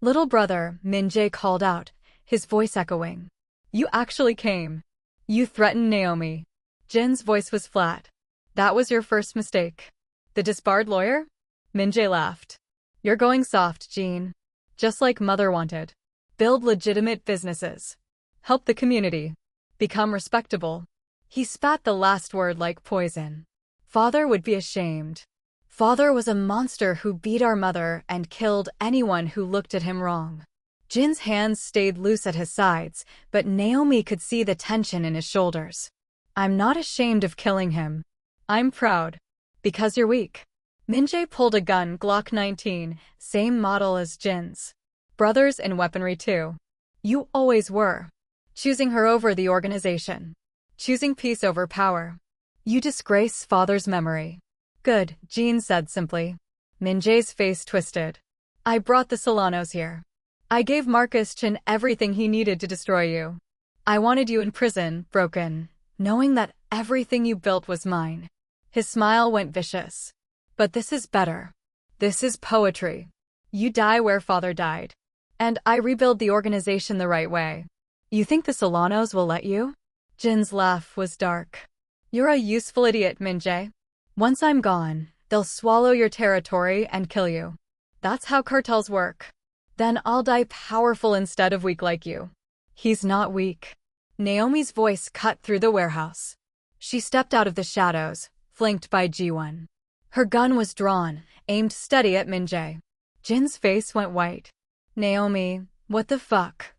Little brother, Min-jae called out, his voice echoing. You actually came. You threatened Naomi. Jin's voice was flat. That was your first mistake. The disbarred lawyer? Min-jae laughed. You're going soft, Jin. Just like mother wanted. Build legitimate businesses. Help the community. Become respectable. He spat the last word like poison. Father would be ashamed. Father was a monster who beat our mother and killed anyone who looked at him wrong. Jin's hands stayed loose at his sides, but Naomi could see the tension in his shoulders. I'm not ashamed of killing him. I'm proud. Because you're weak. Min-jae pulled a gun, Glock 19, same model as Jin's. Brothers in weaponry too. You always were. Choosing her over the organization. Choosing peace over power. You disgrace father's memory. Good, Jin said simply. Min-jae's face twisted. I brought the Solanos here. I gave Marcus Chen everything he needed to destroy you. I wanted you in prison, broken, knowing that everything you built was mine. His smile went vicious. But this is better. This is poetry. You die where father died. And I rebuild the organization the right way. You think the Solanos will let you? Jin's laugh was dark. You're a useful idiot, Min-jae. Once I'm gone, they'll swallow your territory and kill you. That's how cartels work. Then I'll die powerful instead of weak like you. He's not weak. Naomi's voice cut through the warehouse. She stepped out of the shadows, flanked by Ji-won. Her gun was drawn, aimed steady at Min-jae. Jin's face went white. Naomi, what the fuck?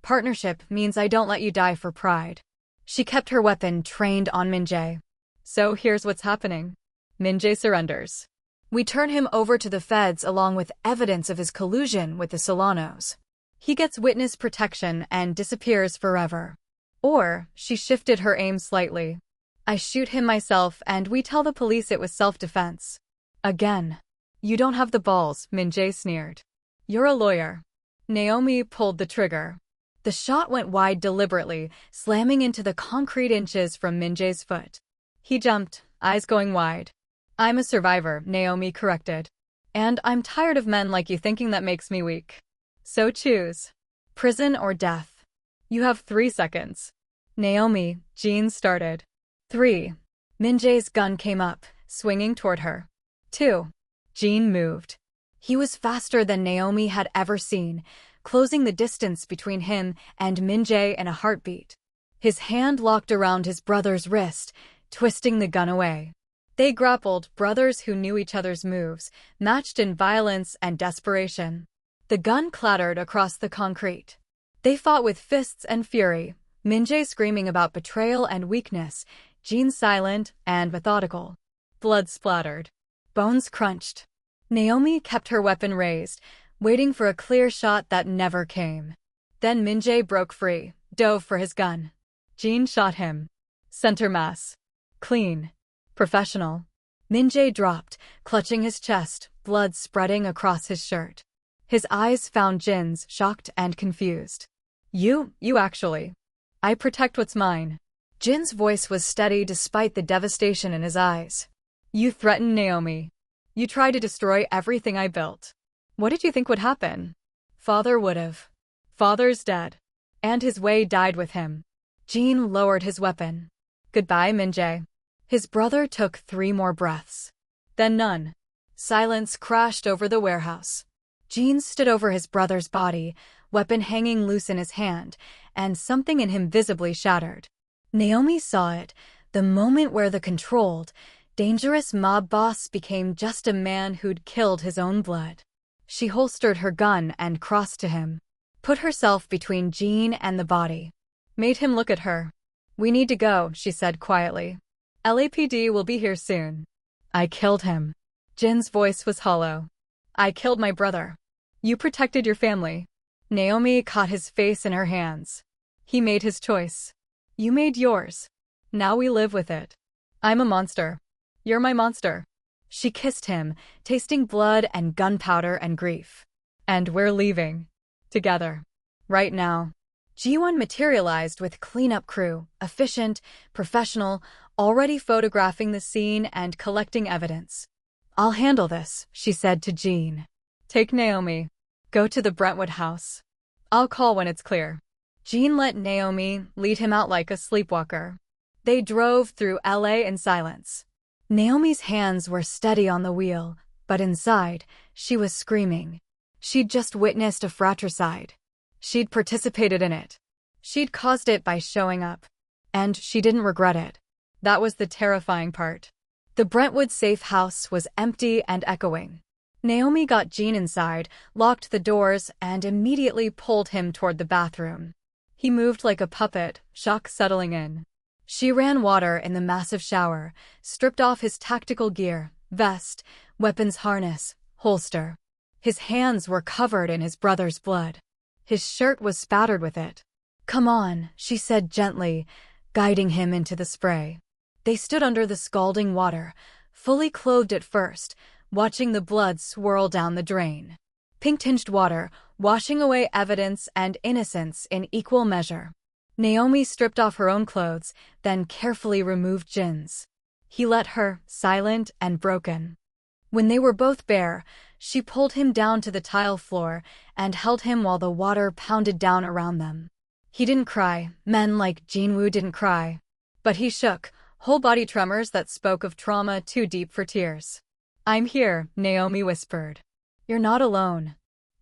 Partnership means I don't let you die for pride. She kept her weapon trained on Min-jae. So here's what's happening. Min-jae surrenders. We turn him over to the feds along with evidence of his collusion with the Solanos. He gets witness protection and disappears forever. Or, she shifted her aim slightly. I shoot him myself and we tell the police it was self-defense. Again. You don't have the balls, Min-jae sneered. You're a lawyer. Naomi pulled the trigger. The shot went wide deliberately, slamming into the concrete inches from Min-jae's foot. He jumped, eyes going wide. I'm a survivor, Naomi corrected. And I'm tired of men like you thinking that makes me weak. So choose. Prison or death. You have 3 seconds. Naomi, Jean started. 3. Min-jae's gun came up, swinging toward her. 2. Jean moved. He was faster than Naomi had ever seen, closing the distance between him and Min-jae in a heartbeat. His hand locked around his brother's wrist, twisting the gun away. They grappled, brothers who knew each other's moves, matched in violence and desperation. The gun clattered across the concrete. They fought with fists and fury, Min-jae screaming about betrayal and weakness, Jean silent and methodical. Blood splattered. Bones crunched. Naomi kept her weapon raised, waiting for a clear shot that never came. Then Min-jae broke free, dove for his gun. Jean shot him. Center mass. Clean. Professional. Min-jae dropped, clutching his chest, blood spreading across his shirt. His eyes found Jin's, shocked and confused. You actually. I protect what's mine. Jin's voice was steady despite the devastation in his eyes. You threatened Naomi. You tried to destroy everything I built. What did you think would happen? Father would've. Father's dead. And his way died with him. Jean lowered his weapon. Goodbye, Min-jae. His brother took 3 more breaths. Then none. Silence crashed over the warehouse. Jean stood over his brother's body, weapon hanging loose in his hand, and something in him visibly shattered. Naomi saw it, the moment where the controlled, dangerous mob boss became just a man who'd killed his own blood. She holstered her gun and crossed to him. Put herself between Jean and the body. Made him look at her. We need to go, she said quietly. LAPD will be here soon. I killed him. Jin's voice was hollow. I killed my brother. You protected your family. Naomi caught his face in her hands. He made his choice. You made yours. Now we live with it. I'm a monster. You're my monster. She kissed him, tasting blood and gunpowder and grief. And we're leaving. Together. Right now. Ji-won materialized with cleanup crew, efficient, professional, already photographing the scene and collecting evidence. I'll handle this, she said to Jean. Take Naomi. Go to the Brentwood house. I'll call when it's clear. Jean let Naomi lead him out like a sleepwalker. They drove through LA in silence. Naomi's hands were steady on the wheel, but inside, she was screaming. She'd just witnessed a fratricide. She'd participated in it. She'd caused it by showing up. And she didn't regret it. That was the terrifying part. The Brentwood safe house was empty and echoing. Naomi got Jean inside, locked the doors, and immediately pulled him toward the bathroom. He moved like a puppet, shock settling in. She ran water in the massive shower, stripped off his tactical gear, vest, weapons harness, holster. His hands were covered in his brother's blood. His shirt was spattered with it. Come on, she said gently, guiding him into the spray. They stood under the scalding water, fully clothed at first, watching the blood swirl down the drain. Pink-tinged water, washing away evidence and innocence in equal measure. Naomi stripped off her own clothes, then carefully removed Jin's. He let her, silent and broken. When they were both bare, she pulled him down to the tile floor and held him while the water pounded down around them. He didn't cry, men like Jinwoo didn't cry. But he shook, whole body tremors that spoke of trauma too deep for tears. I'm here, Naomi whispered. You're not alone.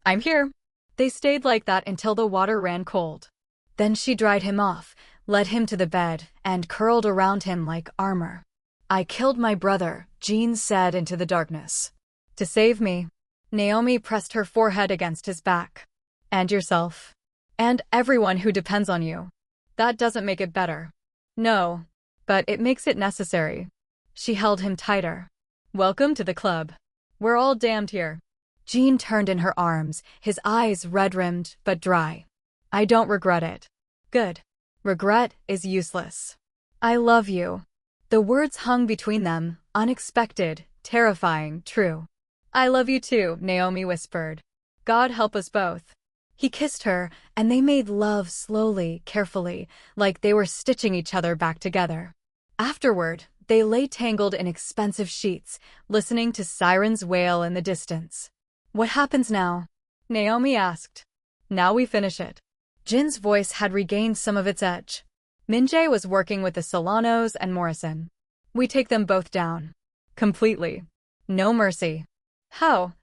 I'm here. They stayed like that until the water ran cold. Then she dried him off, led him to the bed, and curled around him like armor. I killed my brother, Jean said into the darkness. To save me. Naomi pressed her forehead against his back. And yourself. And everyone who depends on you. That doesn't make it better. No. But it makes it necessary. She held him tighter. Welcome to the club. We're all damned here. Jean turned in her arms, his eyes red-rimmed but dry. I don't regret it. Good. Regret is useless. I love you. The words hung between them, unexpected, terrifying, true. I love you too, Naomi whispered. God help us both. He kissed her, and they made love slowly, carefully, like they were stitching each other back together. Afterward, they lay tangled in expensive sheets, listening to sirens wail in the distance. What happens now? Naomi asked. Now we finish it. Jin's voice had regained some of its edge. Minjae was working with the Solanos and Morrison. We take them both down. Completely. No mercy. How?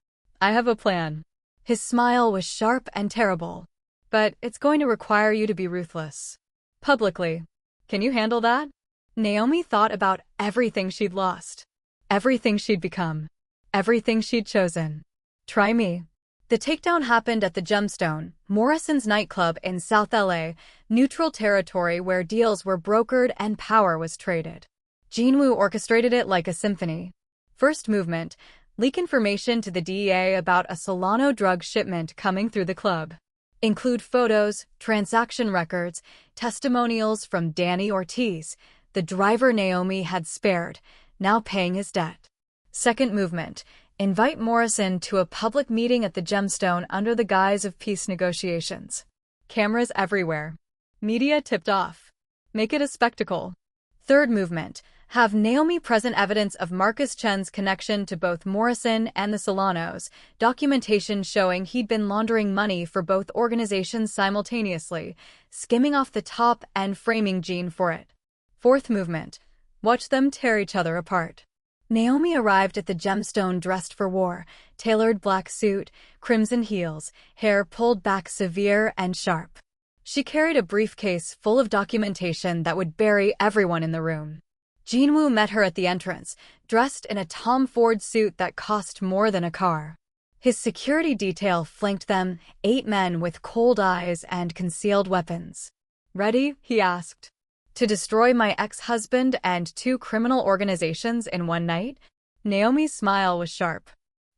I have a plan. His smile was sharp and terrible. But it's going to require you to be ruthless. Publicly. Can you handle that? Naomi thought about everything she'd lost. Everything she'd become. Everything she'd chosen. Try me. The takedown happened at the Gemstone, Morrison's nightclub in South LA, neutral territory where deals were brokered and power was traded. Jinwoo orchestrated it like a symphony. First movement, leak information to the DEA about a Solano drug shipment coming through the club. Include photos, transaction records, testimonials from Danny Ortiz, the driver Naomi had spared, now paying his debt. Second movement, invite Morrison to a public meeting at the Gemstone under the guise of peace negotiations. Cameras everywhere. Media tipped off. Make it a spectacle. Third movement, have Naomi present evidence of Marcus Chen's connection to both Morrison and the Solanos, documentation showing he'd been laundering money for both organizations simultaneously, skimming off the top and framing Jean for it. Fourth movement, watch them tear each other apart. Naomi arrived at the Gemstone dressed for war, tailored black suit, crimson heels, hair pulled back severe and sharp. She carried a briefcase full of documentation that would bury everyone in the room. Jinwoo met her at the entrance, dressed in a Tom Ford suit that cost more than a car. His security detail flanked them, 8 men with cold eyes and concealed weapons. Ready? He asked. To destroy my ex-husband and 2 criminal organizations in one night? Naomi's smile was sharp.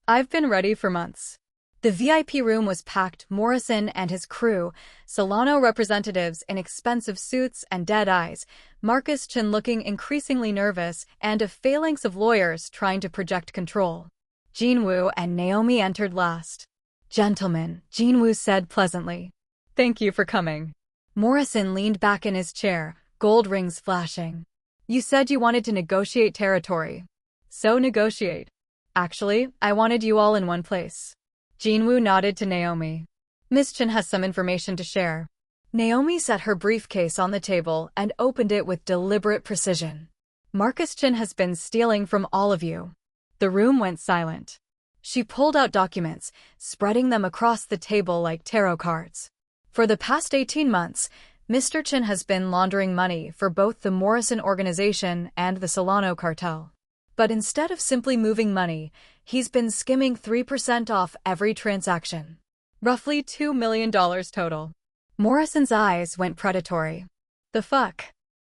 I've been ready for months. The VIP room was packed. Morrison and his crew, Solano representatives in expensive suits and dead eyes, Marcus Chen looking increasingly nervous, and a phalanx of lawyers trying to project control. Jinwoo and Naomi entered last. Gentlemen, Jinwoo said pleasantly. Thank you for coming. Morrison leaned back in his chair, gold rings flashing. You said you wanted to negotiate territory. So negotiate. Actually, I wanted you all in one place. Jinwoo nodded to Naomi. Miss Chen has some information to share. Naomi set her briefcase on the table and opened it with deliberate precision. Marcus Chen has been stealing from all of you. The room went silent. She pulled out documents, spreading them across the table like tarot cards. For the past 18 months, Mr. Chen has been laundering money for both the Morrison organization and the Solano cartel. But instead of simply moving money, he's been skimming 3% off every transaction. Roughly $2 million total. Morrison's eyes went predatory. The fuck?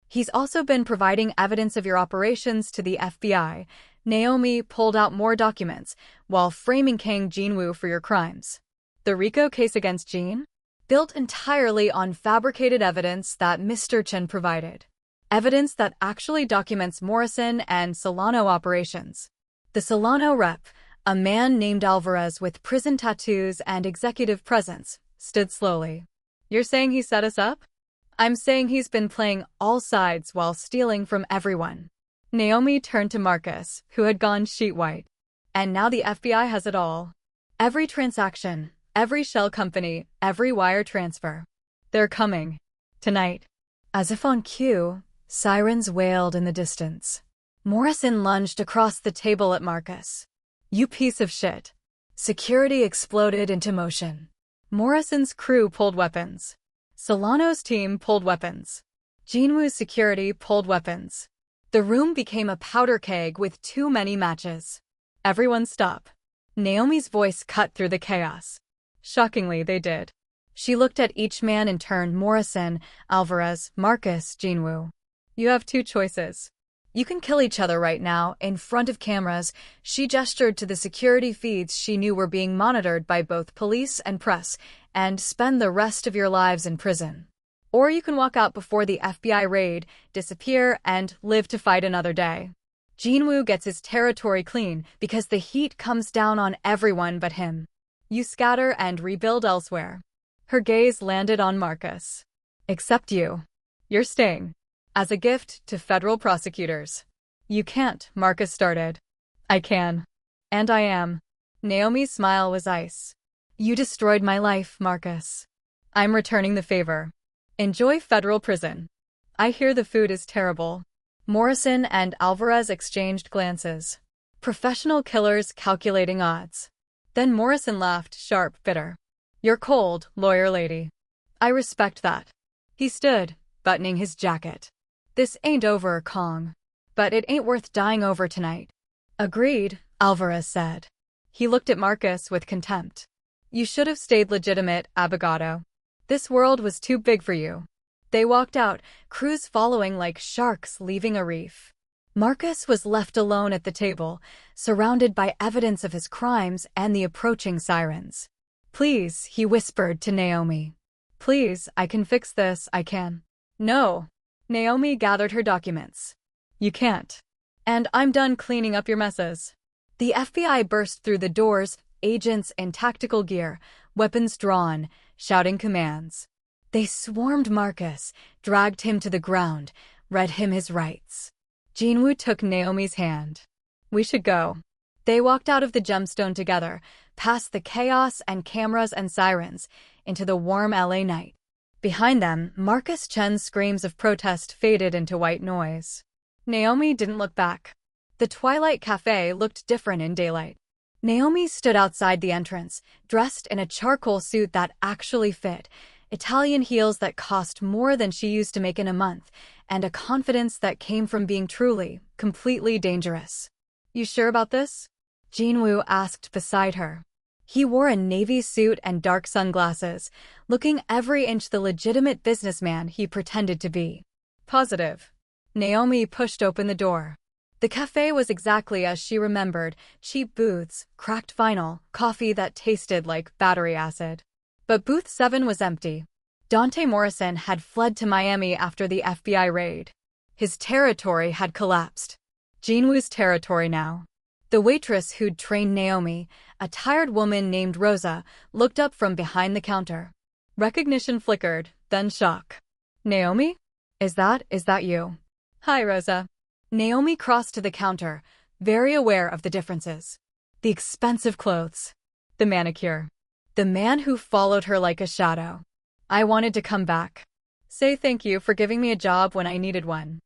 He's also been providing evidence of your operations to the FBI. Naomi pulled out more documents, while framing Kang Jinwoo for your crimes. The RICO case against Jean? Built entirely on fabricated evidence that Mr. Chen provided. Evidence that actually documents Morrison and Solano operations. The Solano rep, a man named Alvarez with prison tattoos and executive presence, stood slowly. You're saying he set us up? I'm saying he's been playing all sides while stealing from everyone. Naomi turned to Marcus, who had gone sheet white. And now the FBI has it all. Every transaction, every shell company, every wire transfer. They're coming. Tonight. As if on cue, sirens wailed in the distance. Morrison lunged across the table at Marcus. You piece of shit. Security exploded into motion. Morrison's crew pulled weapons. Solano's team pulled weapons. Jinwoo's security pulled weapons. The room became a powder keg with too many matches. Everyone stop. Naomi's voice cut through the chaos. Shockingly, they did. She looked at each man in turn: Morrison, Alvarez, Marcus, Jinwoo. You have 2 choices. You can kill each other right now, in front of cameras. She gestured to the security feeds she knew were being monitored by both police and press, and spend the rest of your lives in prison. Or you can walk out before the FBI raid, disappear, and live to fight another day. Jinwoo gets his territory clean because the heat comes down on everyone but him. You scatter and rebuild elsewhere. Her gaze landed on Marcus. Except you. You're staying. As a gift to federal prosecutors. You can't, Marcus started. I can. And I am. Naomi's smile was ice. You destroyed my life, Marcus. I'm returning the favor. Enjoy federal prison. I hear the food is terrible. Morrison and Alvarez exchanged glances. Professional killers calculating odds. Then Morrison laughed, sharp, bitter. You're cold, lawyer lady. I respect that. He stood, buttoning his jacket. This ain't over, Kong. But it ain't worth dying over tonight. Agreed, Alvarez said. He looked at Marcus with contempt. You should have stayed legitimate, abogado. This world was too big for you. They walked out, crews following like sharks leaving a reef. Marcus was left alone at the table, surrounded by evidence of his crimes and the approaching sirens. Please, he whispered to Naomi. Please, I can fix this, I can. No. Naomi gathered her documents. You can't. And I'm done cleaning up your messes. The FBI burst through the doors, agents in tactical gear, weapons drawn, shouting commands. They swarmed Marcus, dragged him to the ground, read him his rights. Jinwoo took Naomi's hand. We should go. They walked out of the gemstone together, past the chaos and cameras and sirens, into the warm LA night. Behind them, Marcus Chen's screams of protest faded into white noise. Naomi didn't look back. The Twilight Cafe looked different in daylight. Naomi stood outside the entrance, dressed in a charcoal suit that actually fit, Italian heels that cost more than she used to make in a month, and a confidence that came from being truly, completely dangerous. You sure about this? Jinwoo asked beside her. He wore a navy suit and dark sunglasses, looking every inch the legitimate businessman he pretended to be. Positive. Naomi pushed open the door. The cafe was exactly as she remembered, cheap booths, cracked vinyl, coffee that tasted like battery acid. But booth 7 was empty. Dante Morrison had fled to Miami after the FBI raid. His territory had collapsed. Jinwoo's territory now. The waitress who'd trained Naomi, a tired woman named Rosa, looked up from behind the counter. Recognition flickered, then shock. Naomi? Is that you? Hi, Rosa. Naomi crossed to the counter, very aware of the differences. The expensive clothes. The manicure. The man who followed her like a shadow. I wanted to come back. Say thank you for giving me a job when I needed one.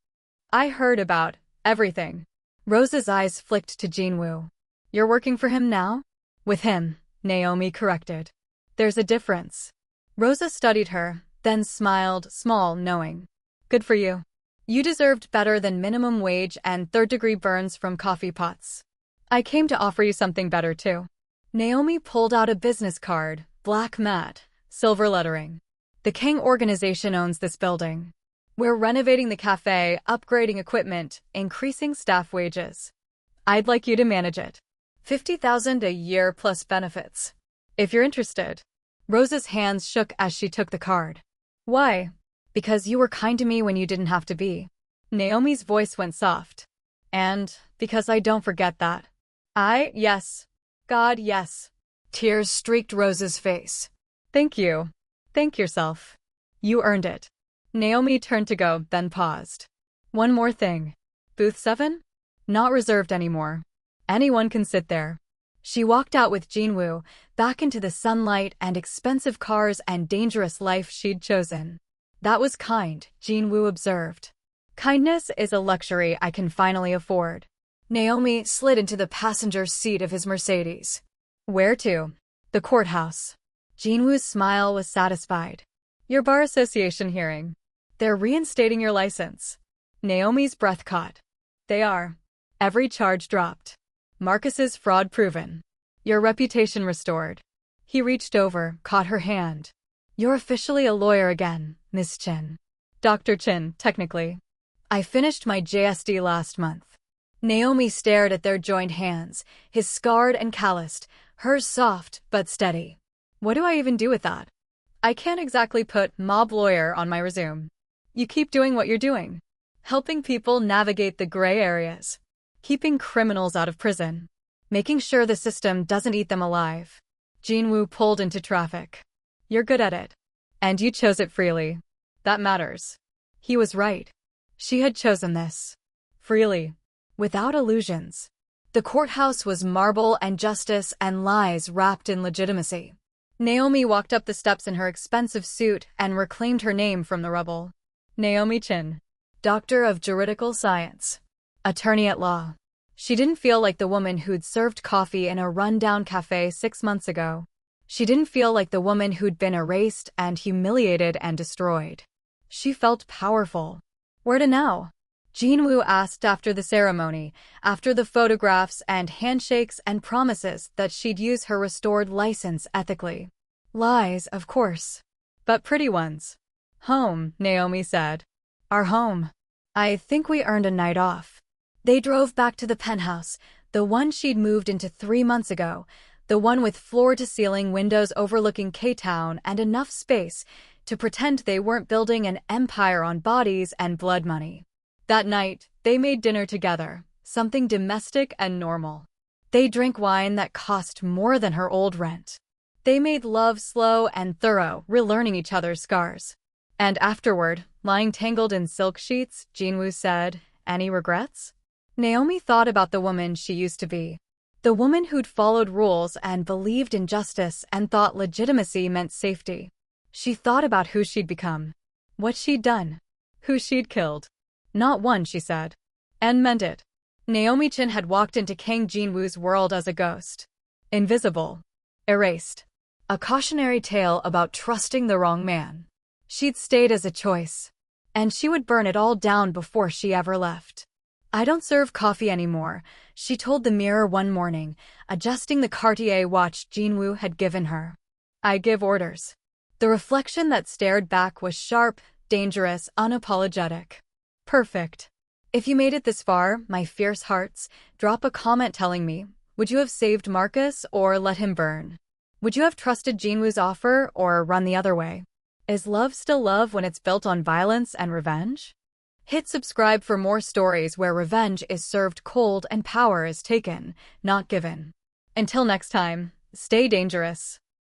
I heard about everything. Rosa's eyes flicked to Jinwoo. You're working for him now? With him, Naomi corrected. There's a difference. Rosa studied her, then smiled, small, knowing. Good for you. You deserved better than minimum wage and third-degree burns from coffee pots. I came to offer you something better, too. Naomi pulled out a business card, black matte, silver lettering. The King organization owns this building. We're renovating the cafe, upgrading equipment, increasing staff wages. I'd like you to manage it. $50,000 a year plus benefits. If you're interested. Rosa's hands shook as she took the card. Why? Because you were kind to me when you didn't have to be. Naomi's voice went soft. And because I don't forget that. Yes. God, yes. Tears streaked Rosa's face. Thank you. Thank yourself. You earned it. Naomi turned to go, then paused. One more thing. Booth 7? Not reserved anymore. Anyone can sit there. She walked out with Jinwoo, back into the sunlight and expensive cars and dangerous life she'd chosen. That was kind, Jinwoo observed. Kindness is a luxury I can finally afford. Naomi slid into the passenger seat of his Mercedes. Where to? The courthouse. Jinwoo's smile was satisfied. Your bar association hearing. They're reinstating your license. Naomi's breath caught. They are. Every charge dropped. Marcus's fraud proven. Your reputation restored. He reached over, caught her hand. You're officially a lawyer again, Miss Chen. Dr. Chen, technically. I finished my JSD last month. Naomi stared at their joined hands, his scarred and calloused, hers soft but steady. What do I even do with that? I can't exactly put mob lawyer on my resume. You keep doing what you're doing. Helping people navigate the gray areas. Keeping criminals out of prison. Making sure the system doesn't eat them alive. Jinwoo pulled into traffic. You're good at it. And you chose it freely. That matters. He was right. She had chosen this. Freely. Without illusions. The courthouse was marble and justice and lies wrapped in legitimacy. Naomi walked up the steps in her expensive suit and reclaimed her name from the rubble. Naomi Chen. Doctor of Juridical Science. Attorney at law. She didn't feel like the woman who'd served coffee in a run-down café 6 months ago. She didn't feel like the woman who'd been erased and humiliated and destroyed. She felt powerful. Where to now? Jinwoo asked after the ceremony, after the photographs and handshakes and promises that she'd use her restored license ethically. Lies, of course. But pretty ones. Home, Naomi said. Our home. I think we earned a night off. They drove back to the penthouse, the one she'd moved into 3 months ago, the one with floor-to-ceiling windows overlooking K-Town and enough space to pretend they weren't building an empire on bodies and blood money. That night, they made dinner together, something domestic and normal. They drank wine that cost more than her old rent. They made love slow and thorough, relearning each other's scars. And afterward, lying tangled in silk sheets, Jinwoo said, "Any regrets?" Naomi thought about the woman she used to be. The woman who'd followed rules and believed in justice and thought legitimacy meant safety. She thought about who she'd become. What she'd done. Who she'd killed. Not one, she said. And meant it. Naomi Chen had walked into Kang Jinwoo's world as a ghost. Invisible. Erased. A cautionary tale about trusting the wrong man. She'd stayed as a choice. And she would burn it all down before she ever left. I don't serve coffee anymore, she told the mirror one morning, adjusting the Cartier watch Jinwoo had given her. I give orders. The reflection that stared back was sharp, dangerous, unapologetic. Perfect. If you made it this far, my fierce hearts, drop a comment telling me, would you have saved Marcus or let him burn? Would you have trusted Jinwoo's offer or run the other way? Is love still love when it's built on violence and revenge? Hit subscribe for more stories where revenge is served cold and power is taken, not given. Until next time, stay dangerous.